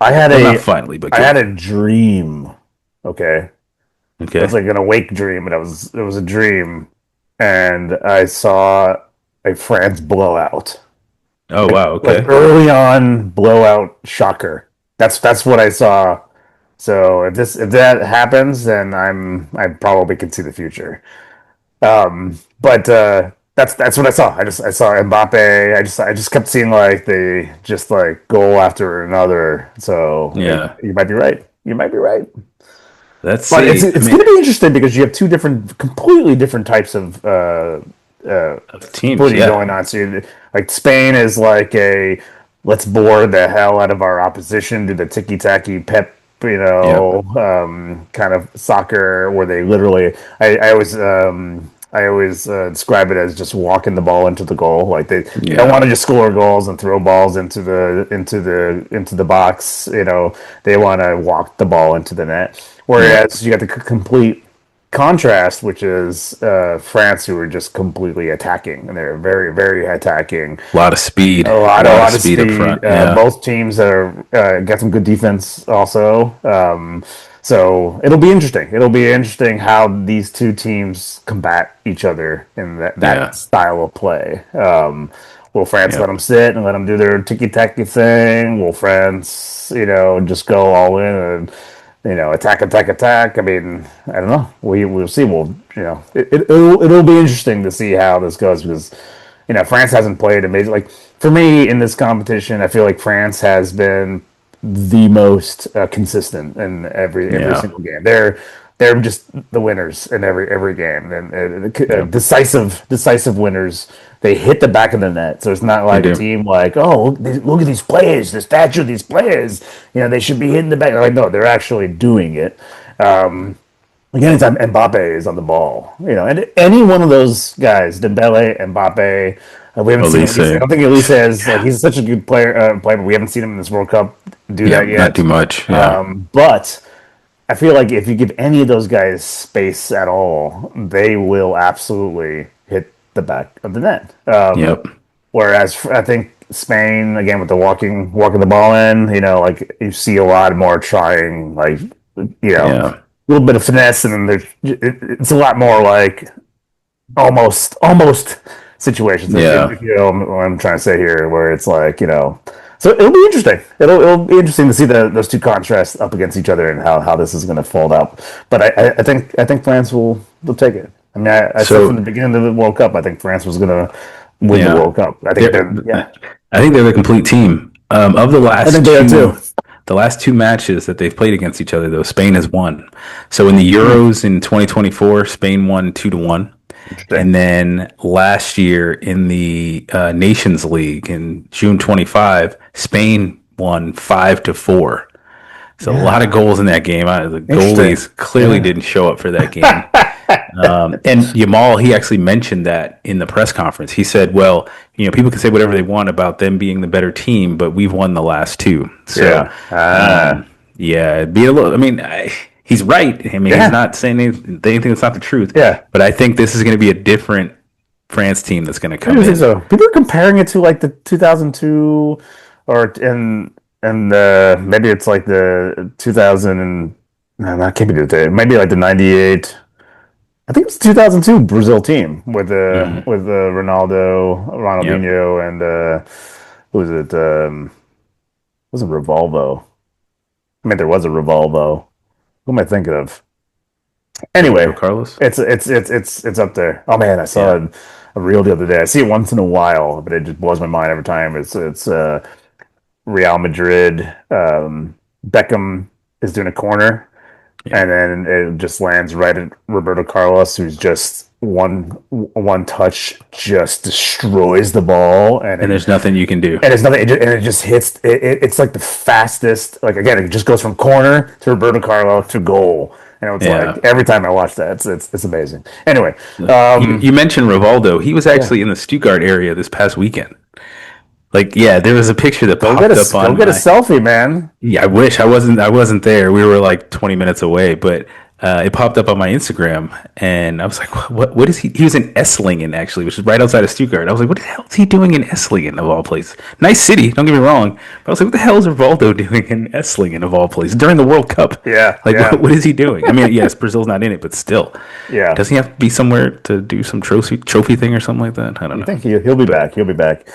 I had Well, not a, finally, but I get had one. a dream. Okay, it was Okay. like an awake dream, but it was a dream, and I saw a France blowout, Oh wow. like Okay. early on blowout shocker. That's what I saw. So if that happens, then I probably can see the future. But that's what I saw. I saw Mbappe. I just kept seeing like the just like goal after another. So Yeah. you might be right. You might be right. Let's But see. I it's mean, going to be interesting because you have two different, completely different types of of teams. footy Yeah. going on. So like Spain is like a let's bore the hell out of our opposition, do the ticky tacky pep, Yep. kind of soccer where they literally. I always describe it as just walking the ball into the goal. Like they don't Yeah. want to just score goals and throw balls into the box. They want to walk the ball into the net. Yep. Whereas you got the complete contrast, which is France, who are just completely attacking, and they're very, very attacking. A lot of speed. A A lot of lot of speed up speed. front. Yeah. Both teams are got some good defense, also. So it'll be interesting. It'll be interesting how these two teams combat each other in that Yeah. style of play. Will France let Yep. them sit and let them do their ticky tacky thing? Will France, just go all in and attack, attack, attack. I mean, I don't know. We'll see. It'll be interesting to see how this goes because France hasn't played a major like for me in this competition. I feel like France has been the most consistent in every Yeah. single game. they're just the winners in every game, and decisive winners. They hit the back of the net, so it's not They like a do. team like, oh, look at these players, the statue of these players. They should be hitting the back. Like, no, they're actually doing it. Like anytime Mbappe is on the ball, and any one of those guys, Dembele, Mbappe, we haven't seen Elise. I Elise. don't think Elise has like he's such a good player, but we haven't seen him in this World Cup do Yeah, that not too yet. much. Yeah. But I feel like if you give any of those guys space at all, they will absolutely hit the back of the net. Yep. Whereas I think Spain, again, with the walking the ball in, like you see a lot more trying, like Yeah. a little bit of finesse, and then it's a lot more like almost situations. Yeah. What I'm trying to say here, where it's like so it'll be interesting. It'll be interesting to see those two contrasts up against each other and how this is going to fold out. But I think France will take it. I mean, I said from So the beginning of the World Cup, I think France was going to win the yeah, World Cup. I think they're I think they're the complete team. Of I think they are too. the last two matches that they've played against each other, though, Spain has won. So in the Euros in 2024, Spain won 2-1. Interesting. And then last year in the Nations League in June 25, Spain won 5-4. So a lot of goals in that game. The goalies clearly didn't show up for that game. And Yamal, he actually mentioned that in the press conference. He said, well, people can say whatever they want about them being the better team, but we've won the last two. So, it'd be a little, I mean, he's right. I mean, he's not saying anything that's not the truth. Yeah. But I think this is going to be a different France team that's going to come I in. think so. People are comparing it to like the 2002 and maybe it's like the 2000 and no, that can't be the day. Maybe like the 98. I think it was 2002 Brazil team with Ronaldinho, and who was it? Was it Rivalvo? I mean, there was a Rivalvo. Who am I thinking of? Anyway, Carlos. it's up there. Oh man, I saw a reel the other day. I see it once in a while, but it just blows my mind every time. It's Real Madrid. Beckham is doing a corner, and then it just lands right at Roberto Carlos, who's just one touch just destroys the ball, and there's nothing you can do. And there's nothing, and it just hits. It's like the fastest. Like again, it just goes from corner to Roberto Carlos to goal. And it's like every time I watch that, it's amazing. Anyway, you mentioned Rivaldo. He was actually in the Stuttgart area this past weekend. Like, there was a picture that popped up on. Go get a selfie, man. Yeah, I wish I wasn't there. We were like 20 minutes away, but it popped up on my Instagram, and I was like, "What is he?" He was in Esslingen, actually, which is right outside of Stuttgart. I was like, "What the hell is he doing in Esslingen, of all places? Nice city, don't get me wrong." But I was like, "What the hell is Rivaldo doing in Esslingen, of all places, during the World Cup?" What is he doing? I mean, yes, Brazil's not in it, but still, doesn't he have to be somewhere to do some trophy thing or something like that? I don't know. I think he'll be back. He'll be back.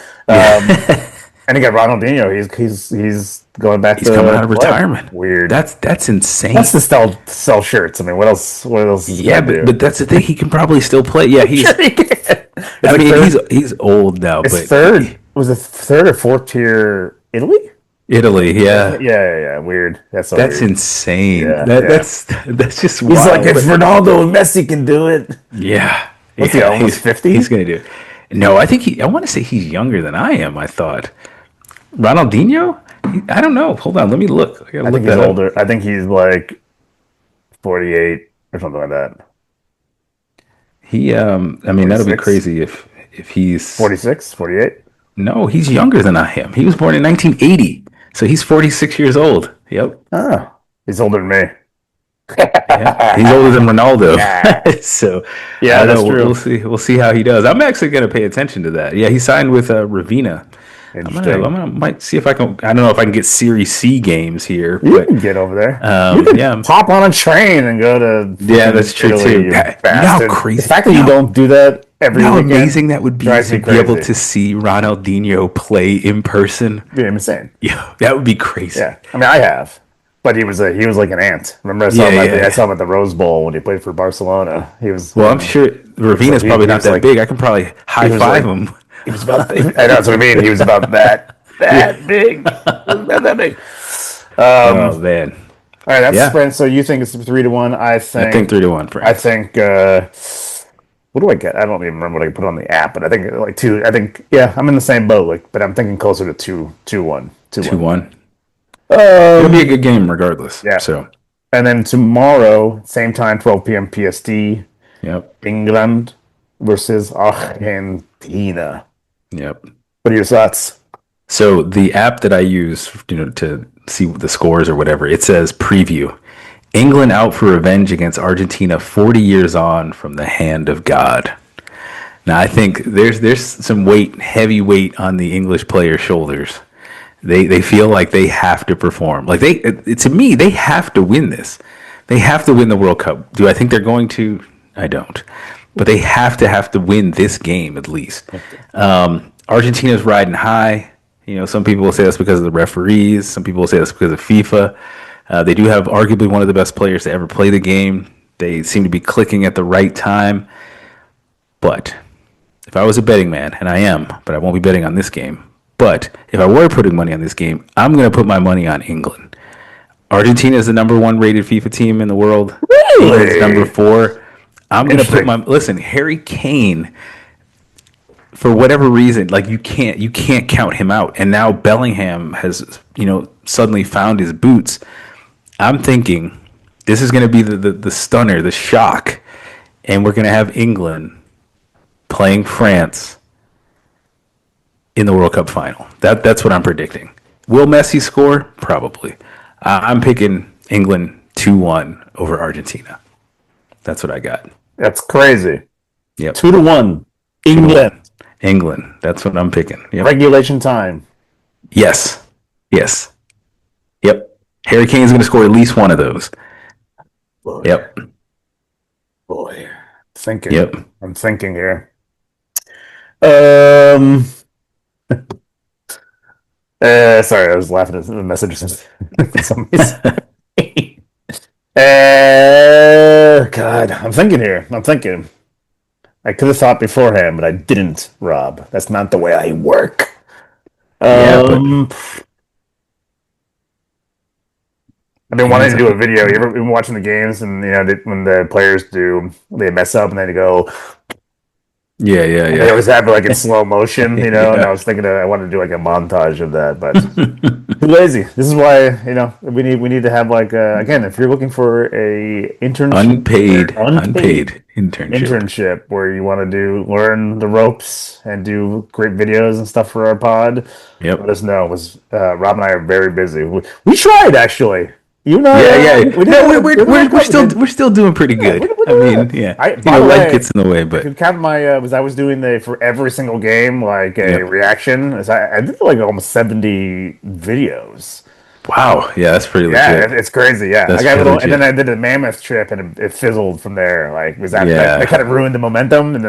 And again, Ronaldinho, he's going back. He's coming out of retirement. Weird. That's insane. That's to sell shirts. I mean, what else? Yeah, but that's the thing. He can probably still play. Yeah, he's. Sure he can. I mean, he's old now. It's but third. Was it third or fourth tier? Italy. Yeah. Yeah. Weird. That's weird. Insane. Yeah, That's just wild. He's like, if Ronaldo and Messi can do it. Yeah. What's he, almost 50? He's gonna do it. No, I think I want to say he's younger than I am. I thought Ronaldinho. I don't know. Hold on, let me look. I think he's older. I think he's like 48 or something like that. He, I mean, 46? That'll be crazy if he's 46, 48. No, he's younger than I am. He was born in 1980, so he's 46 years old. Yep. Oh, he's older than me. He's older than Ronaldo. So that's true. We'll see how he does. I'm actually going to pay attention to that. Yeah, he signed with Ravina. I might see if I can. I don't know if I can get Series C games here. You can get over there. You can pop on a train and go to. Yeah, that's true too. You know how crazy! The fact that you don't do that every weekend, how amazing that would be to be able to see Ronaldinho play in person. Yeah, insane. Yeah, that would be crazy. Yeah, I mean, I have, but he was like an ant. Remember, I saw him at the Rose Bowl when he played for Barcelona. He was. Well, I'm sure Ravina's probably not that big. I can probably high five him. He was about. I know that's what I mean. He was about that big. Not that big. Oh man, All right, that's Yeah, spread. So you think it's 3-1? I think 3-1 I France. think. What do I get? I don't even remember what I put on the app, but I think like two. I think yeah, I'm in the same boat. Like, but I'm thinking closer to 2-1, 2-1. 2-1. It'll be a Um, good game regardless. yeah. So, And then tomorrow, same time, 12 p.m. PST, yep, England versus Argentina. yep. What are your thoughts? So the app that I use, to see the scores or whatever, it says preview. England out for revenge against Argentina 40 years on from the hand of God. Now I think there's some weight, heavy weight on the English players' shoulders. They feel like they have to perform. Like to me, they have to win this. They have to win the World Cup. Do I think they're going to? I don't. But they have to win this game at least. Argentina's riding high. Some people will say that's because of the referees. Some people will say that's because of FIFA. They do have arguably one of the best players to ever play the game. They seem to be clicking at the right time. But if I was a betting man, and I am, but I won't be betting on this game. But if I were putting money on this game, I'm going to put my money on England. Argentina is the number one rated FIFA team in the world. England's number Really? 4. I'm going to put Interesting. my listen. Harry Kane, for whatever reason, like you can't count him out. And now Bellingham has suddenly found his boots. I'm thinking this is going to be the stunner, the shock, and we're going to have England playing France in the World Cup final. That's what I'm predicting. Will Messi score? Probably. I'm picking England 2-1 over Argentina. That's what I got. That's crazy. Yep. 2-1. 2-1. England. England. That's what I'm picking. Yep. Regulation time. Yes. Yes. Yep. Harry Kane's going to score at least one of those. Boy, Yep. boy. Thinking. Yep. I'm thinking here. Um. Sorry, I was laughing at the messages for some reason. God, I'm thinking here. I'm thinking. I could have thought beforehand, but I didn't, Rob. That's not the way I work. Yeah, but I've been wanting hands to up. do a video. You ever been watching the games and when the players they mess up and then they go, Yeah, yeah, and they yeah. always have it like in slow motion, And I Yeah. was thinking I wanted to do like a montage of that, but too lazy. This is why we need to have like again, if you're looking for a internship, Unpaid internship. internship where you want to learn the ropes and do great videos and stuff for our pod, let Yep. us know. Was Rob and I are very busy. We tried actually. You and Yeah, I, yeah. we did No, a, we're we did we're, a we're couple. still we're still doing pretty Yeah, good. we're I doing mean, it. yeah. By the Life way, gets in the way, if but you count my was I was doing for every single game like a yep. reaction. I did like almost 70 videos. Wow. Yeah, that's pretty Yeah, legit. it's crazy. Yeah, I That's got a pretty little, and then legit. I did a mammoth trip, and it fizzled from there. Like, was that kind Yeah. of ruined the momentum? And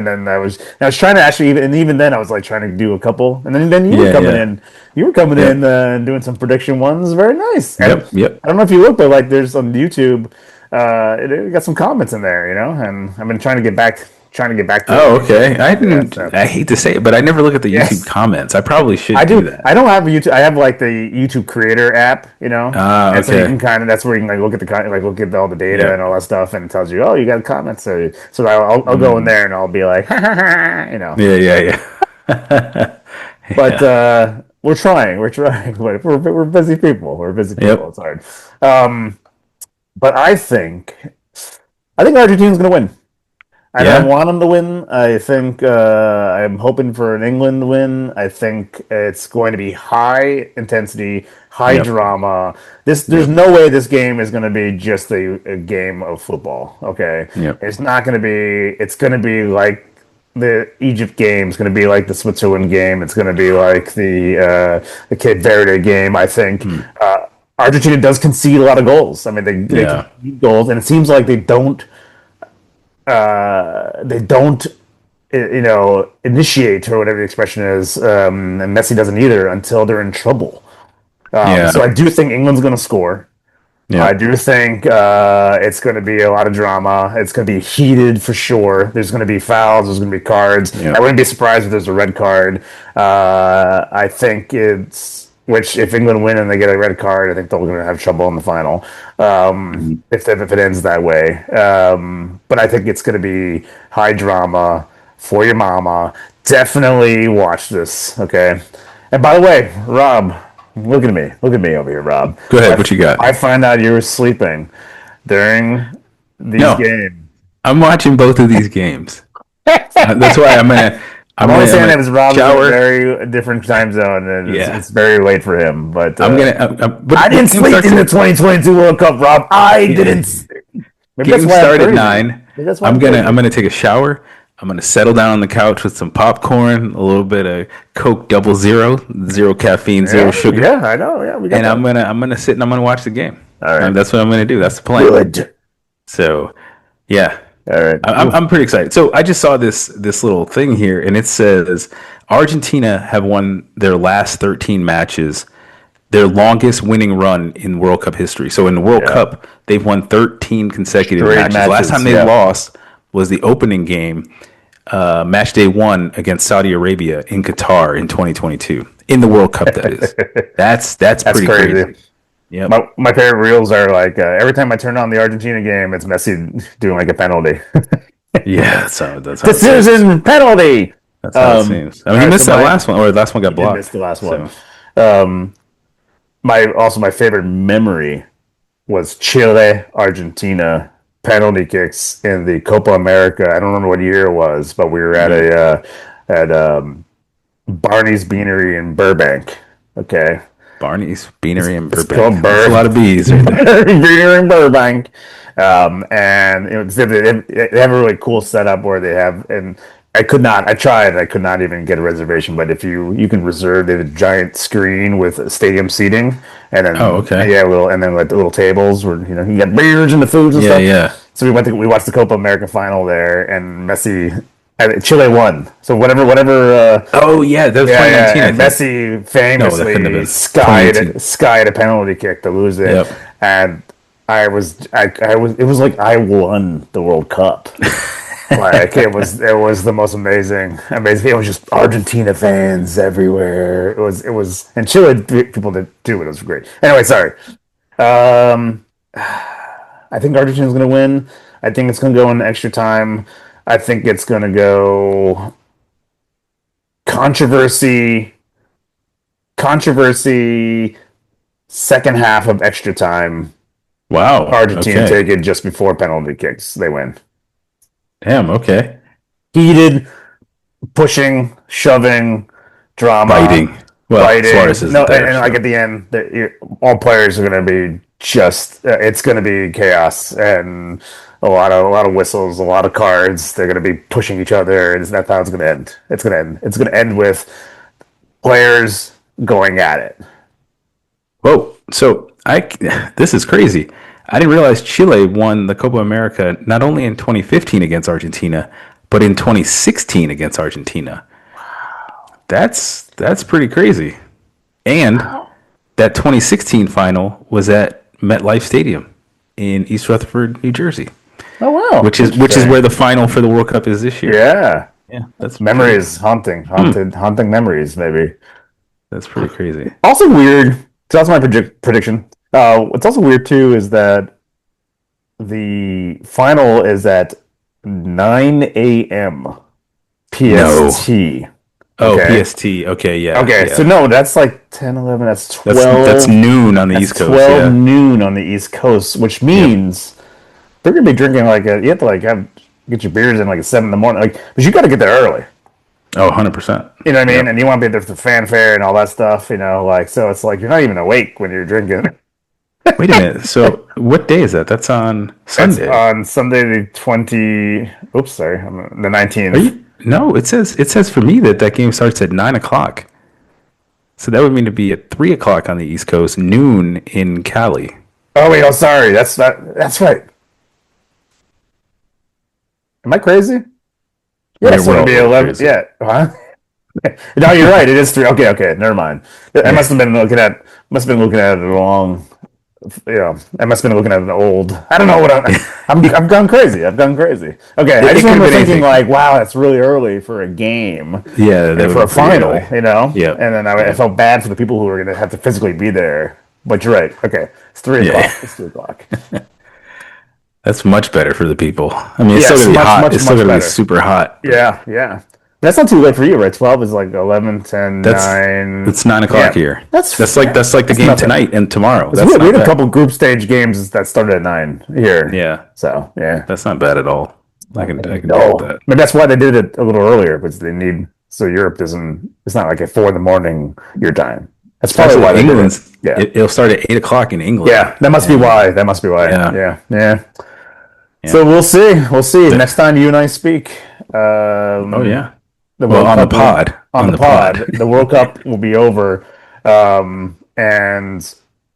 then I was trying to actually even then I was like trying to do a couple, and then you were Yeah, coming yeah. in, Yep. and doing some prediction ones. Very nice. And Yep. Yep. I don't know if you look, but like there's on YouTube, it got some comments in there, and I've been trying to get back to Oh, it. okay. Yeah, so. I hate to say it, but I never look at the YouTube Yes. comments. I probably I should do do. that. I don't have a YouTube. I have like the YouTube Creator app, Ah, and so you can okay. that's where you can like look at look at all the data and Yep. all that stuff, and it tells you, oh, you got comments. So I'll go in Mm. there and I'll be like, Yeah, yeah, yeah. But Yeah. we're trying. We're trying. But we're busy people. We're busy people. Yep. It's hard. But I think Argentina's going to win. And I Yeah. want them to win. I think I'm hoping for an England win. I think it's going to be high intensity, high Yep. drama. There's Yep. no way this game is going to be just a game of football. Okay, Yep. it's not going to be. It's going to be like the Egypt game. It's going to be like the Switzerland game. It's going to be like the Cape Verde game. I think. Hmm. Argentina does concede a lot of goals. I mean, they Yeah. concede goals, and it seems like they don't initiate or whatever the expression is, and Messi doesn't either until they're in trouble. So Yeah. I do think England's going to score. I Yep. do think it's going to be a lot of drama. It's going to be heated for sure. There's going to be fouls. There's going to be cards. I Yep. wouldn't be surprised if there's a red card. I think it's which if England win and they get a red card, I think they're going to have trouble in the final. Mhm. If it ends that way. But I think it's going to be high drama for your mama. Definitely watch this, okay? And by the way, Rob, look at me. Look at me over here, Rob. Go ahead. What you got? I find out you were sleeping during these No, games. I'm watching both of these games. That's why I'm only saying that I'm because Rob's in a shower. very different time zone, and Yeah, it's very late for him. But but I didn't game sleep starts in the at 2022 World Cup, Rob. I didn't. Maybe that's game why I'm start at crazy. 9. Maybe that's why I'm I'm crazy. gonna take a shower. I'm gonna settle down on the couch with some popcorn, a little bit of Coke Double Zero, zero caffeine, zero Yeah, sugar, yeah, I know. Yeah, we got and that. I'm gonna sit and I'm gonna watch the game. All right. That's what I'm gonna do. That's the plan. Good. So, yeah, All right. I'm pretty excited. So I just saw this little thing here, and it says Argentina have won their last 13 matches, their longest winning run in World Cup history. So in the World Yeah. Cup, they've won 13 consecutive Great matches. Last time matches. they Yeah. lost was the opening game, match day 1 against Saudi Arabia in Qatar in 2022 in the World Cup. That is, that's That's pretty crazy. crazy. Yep. My favorite reels are like every time I turn on the Argentina game, it's Messi doing like a penalty. Yeah, that's how it seems. Decision penalty. That's how it seems. I mean, All he right, missed that last one, or the last one got he did miss blocked. the last one. So My favorite memory was Chile Argentina penalty kicks in the Copa America. I don't remember what year it was, but we were at a at Barney's Beanery in Burbank. Okay, Barney's Beanery in it's Burbank. called That's a lot of bees right there. Beanery in Burbank. And they have a really cool setup where they have, and I tried, I could not even get a reservation, but if you can reserve, they have a giant screen with stadium seating, and then, Oh, okay. yeah, and then like the little tables where, you get beers and the foods and Yeah, stuff. yeah. So we watched the Copa America final there, and Messi, Chile won. So Oh, yeah, that was yeah, 2019, yeah, and I think. Messi No, that couldn't have famously been 2018. skied a penalty kick to lose it, Yep. and I was, it was like I won the World Cup. Like it was the most amazing. It was just Argentina fans everywhere. It was, and Chile people did too. It was great. Anyway, sorry. Um, I think Argentina's going to win. I think it's going to go in extra time. I think it's going to go controversy, controversy. Second half of extra time. Wow. Argentina Okay. take it just before penalty kicks. They win. Damn, okay. Heated, pushing, shoving, drama, Biting. Well, biting. Suarez isn't No, there. and like So. at the end, all players are going to be just. It's going to be chaos and a lot of whistles, a lot of cards. They're going to be pushing each other, and that's how it's going to end. It's going to end. It's going to end with players going at it. Whoa. So this is crazy. I didn't realize Chile won the Copa America not only in 2015 against Argentina, but in 2016 against Argentina. That's pretty crazy. And that 2016 final was at MetLife Stadium in East Rutherford, New Jersey, Oh wow! which is where the final for the World Cup is this year. Yeah, Yeah, that's memories, haunting memories, maybe. That's pretty crazy. Also weird. So that's my prediction. What's also weird too is that the final is at 9 a.m. PST. Oh, Okay. PST. Okay, yeah. Okay, yeah. so no, that's like 10, 11, that's 12. That's noon on the That's East Coast. 12 Yeah. noon on the East Coast, which means they're gonna be drinking you have to like get your beers in like at 7 in the morning. Like, but you got to get there early. Oh, 100%. You know what I mean? And you want to be there for the fanfare and all that stuff. Like so, it's like you're not even awake when you're drinking. Wait a minute. So, what day is that? That's on That's Sunday. on Sunday the 20. Oops, sorry, the 19th. No, it says for me that game starts at 9 o'clock. So that would mean to be at 3 o'clock on the East Coast, noon in Cali. Oh wait, sorry. That's right. Am I crazy? Yeah, so We're it'd be all 11. crazy. Yeah, huh? No, you're right. It is 3. Okay, never mind. I must have been looking at it wrong. I must have been looking at an old. I don't know what I've gone crazy. I've gone crazy. Okay, I It just could have remember been thinking anything. like, wow, that's really early for a game Yeah, that and would for be a pretty final, early. And Yep. then I Yep. felt bad for the people who were going to have to physically be there. But you're right. Okay, it's 3 o'clock. Yeah. It's 3 o'clock. That's much better for the people. I mean, it's still Yes, gonna be much, hot. much, It's still much gonna be better. super hot, but Yeah, yeah. That's not too late for you, right? 12 is like 11, 10, that's 9 it's 9 o'clock p.m. here. That's like the That's game nothing. tonight and tomorrow. Because That's we not had a bad. couple group stage games that started at 9 here. Yeah, So, yeah. that's not bad at all. Not I bad can at deal with all. that. But that's why they did it a little earlier, because they need so Europe doesn't. It's not like at 4 in the morning your time. That's probably why Especially they did it. England's. Yeah, It'll start at 8 o'clock in England, yeah. That must be and why. That must be why. yeah, Yeah, yeah. yeah. So we'll see. We'll see. The, Next time you and I speak, oh yeah. the Well, World on the Cup will pod, on on the the pod. pod. The World Cup will be over, and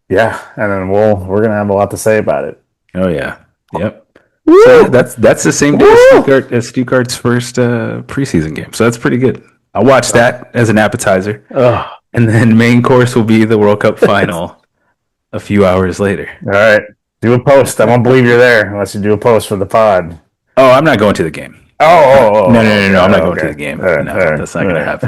yeah, and then we're gonna have a lot to say about it. Oh yeah. Yep. So yeah, Woo! that's the same day Woo! As Stuttgart's first preseason game. So that's pretty good. I'll watch that as an appetizer, Ugh. and then main course will be the World Cup final a few hours later. All right. Do a post. I won't believe you're there unless you do a post for the pod. Oh, I'm not going to the game. No. I'm not going to the Okay. game. All right. No, All right. that's not All going to right.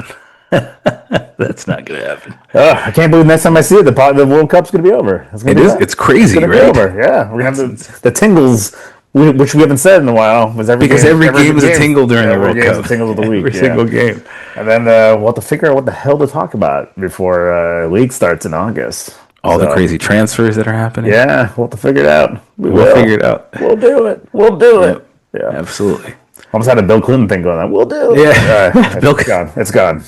happen. That's not going to happen. I can't believe next time I see it, the World Cup's going to be over. It's going It to be is. that. It's It's crazy, going to be right? over. Yeah. We're going to have the tingles, which we haven't said in a while, was Because every game is a tingle during the every World game's a Cup. tingles of the week. Every Yeah. single game. And then we'll have to figure out what the hell to talk about before league starts in August. All the So, crazy transfers that are happening. yeah, we'll have to figure it out. We'll figure it out. We'll do it. We'll do it. Yep. Yeah. Absolutely. Almost had a Bill Clinton thing going on. We'll do it. Yeah. All right. Bill, It's gone. It's gone.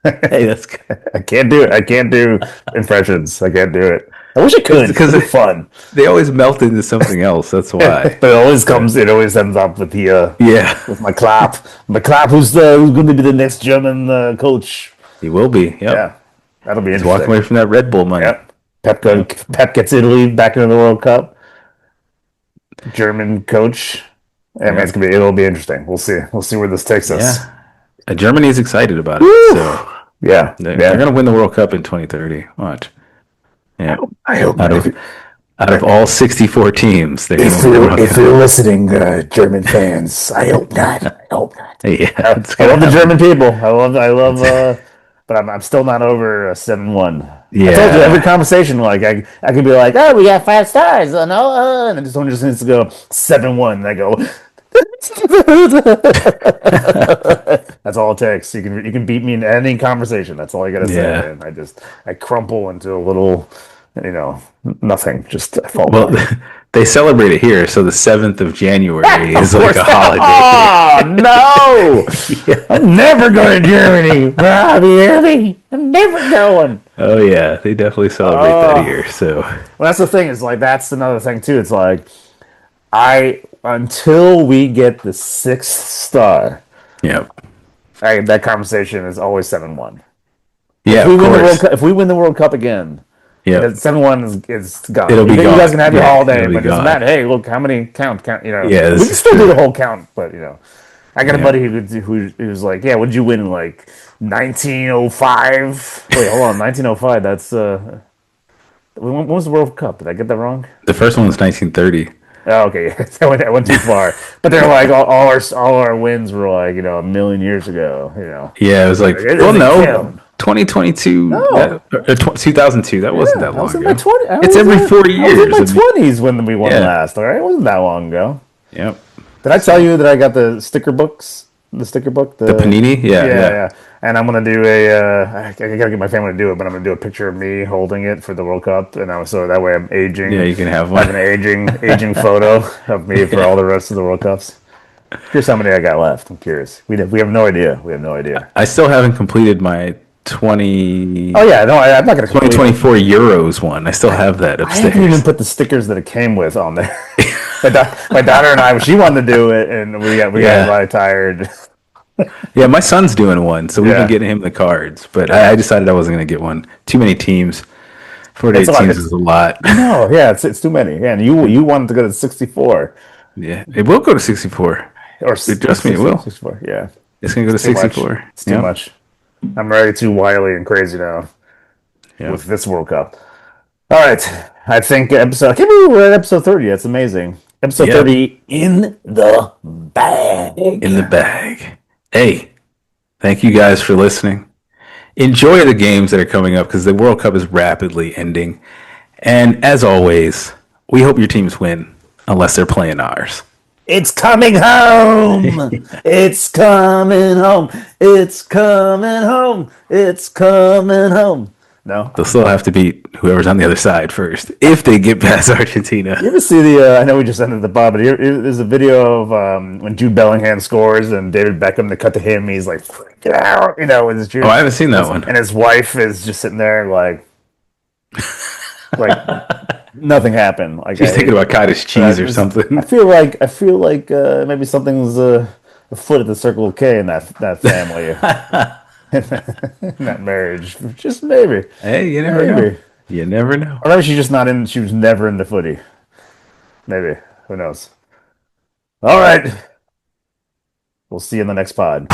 hey, that's good. I can't do it. I can't do impressions. I can't do it. I wish I could Because it's fun. they always melt into something else. That's why. But it always comes. It always ends up with the Yeah. with my clap. My clap. Who's going to be the next German coach? He will be. Yep. Yeah, that'll be He's walking interesting. away from that Red Bull money. Yep. Pep gets Italy back into the World Cup. German coach. I mean, it'll be interesting. We'll see. We'll see where this takes us. Yeah. Germany is excited about it. So Yeah. they're going to win the World Cup in 2030. Watch. Yeah. I hope Out not. out of all 64 teams, they're going If to win the you're, World if Cup. you're listening, German fans, I hope not. I hope not. Yeah. It's I gonna love the happen. German people. I love, but I'm still not over 7-1. I told you every Yeah. conversation, like I can be like, oh, we got 5 stars, and then someone just needs to go 7-1, and I go. That's all it takes. You can beat me in any conversation. That's all I gotta say. Yeah. And I crumple into a little, nothing. Just I fall Well, back. they celebrate it here. So the 7th of January is Of like course. a holiday. Oh no! Yeah. I'm never going to Germany. Robbie, hear me? I'm never going. Oh, yeah. They definitely celebrate that here. So, Well, that's the thing. Is like that's another thing too. It's like until we get the 6th star, yeah. that conversation is always 7-1. Yeah, If we of win the World course. Cup, if we win the World Cup again, Yeah. 7-1 is gone. It'll be You guys gone. can have your Yeah, holiday, it'll be but it doesn't gone. matter. Hey, look how many count. Yeah, we this can is still do true. the whole count, but I got a Yeah. buddy who's like, yeah, what did you win in like 1905? Wait, hold on, 1905. That's when was the World Cup? Did I get that wrong? The first one was 1930. Oh, okay, I went too far. But they're like all our wins were like a million years ago. Yeah, it was like, It well, doesn't no, count. 2022, No. 2002. That wasn't Yeah, that I was long in my ago. 20. It's every 40 I was in years. my I mean, 20s when we won Yeah. last. All right, it wasn't that long ago. Yep. Did I tell you that I got the sticker books? The sticker book, The Panini? Yeah, yeah. And I'm gonna do I gotta get my family to do it, but I'm gonna do a picture of me holding it for the World Cup, and so that way I'm aging. Yeah, you can have I have one. an aging photo of me for all the rest of the World Cups. Here's how many I got left. I'm curious. We have no idea. We have no idea. I still haven't completed my 20, Oh yeah, no, I'm not gonna complete it. 2024 Euros one. I still have that I haven't even upstairs. put the stickers that it came with on there. My daughter and I, she wanted to do it, and we got Yeah. really tired. Yeah, my son's doing one, so we've Yeah. been getting him the cards. But I decided I wasn't going to get one. Too many teams. 48 It's a lot. teams is a lot. No, yeah, it's too many. Yeah, and you wanted to go to 64 Yeah, it will go to 64. or Trust me, it will. 64. Yeah, It's going to go to too much. 64. It's too Yeah. much. I'm already too wily and crazy now Yeah. with this World Cup. All right. I think episode. I can't believe we're at episode 30. That's amazing. Episode Yep, 30 in the bag. in the bag. Hey, thank you guys for listening. Enjoy the games that are coming up because the World Cup is rapidly ending. And as always, we hope your teams win unless they're playing ours. It's coming home. It's coming home. It's coming home. It's coming home. No. They'll still have to beat whoever's on the other side first if they get past Argentina. You ever see the? I know we just ended the pod, but there's a video of when Jude Bellingham scores and David Beckham. They cut to him. He's like freaking out, with his Jude. Oh, I haven't seen that one. And his wife is just sitting there like nothing happened. Like She's thinking about cottage cheese or something. I feel like maybe something's afoot at the Circle K in that family, in that marriage. Just maybe. Hey, you never know. You never know. Or maybe she's just not in. She was never into footy. Maybe. Who knows? All right. We'll see you in the next pod.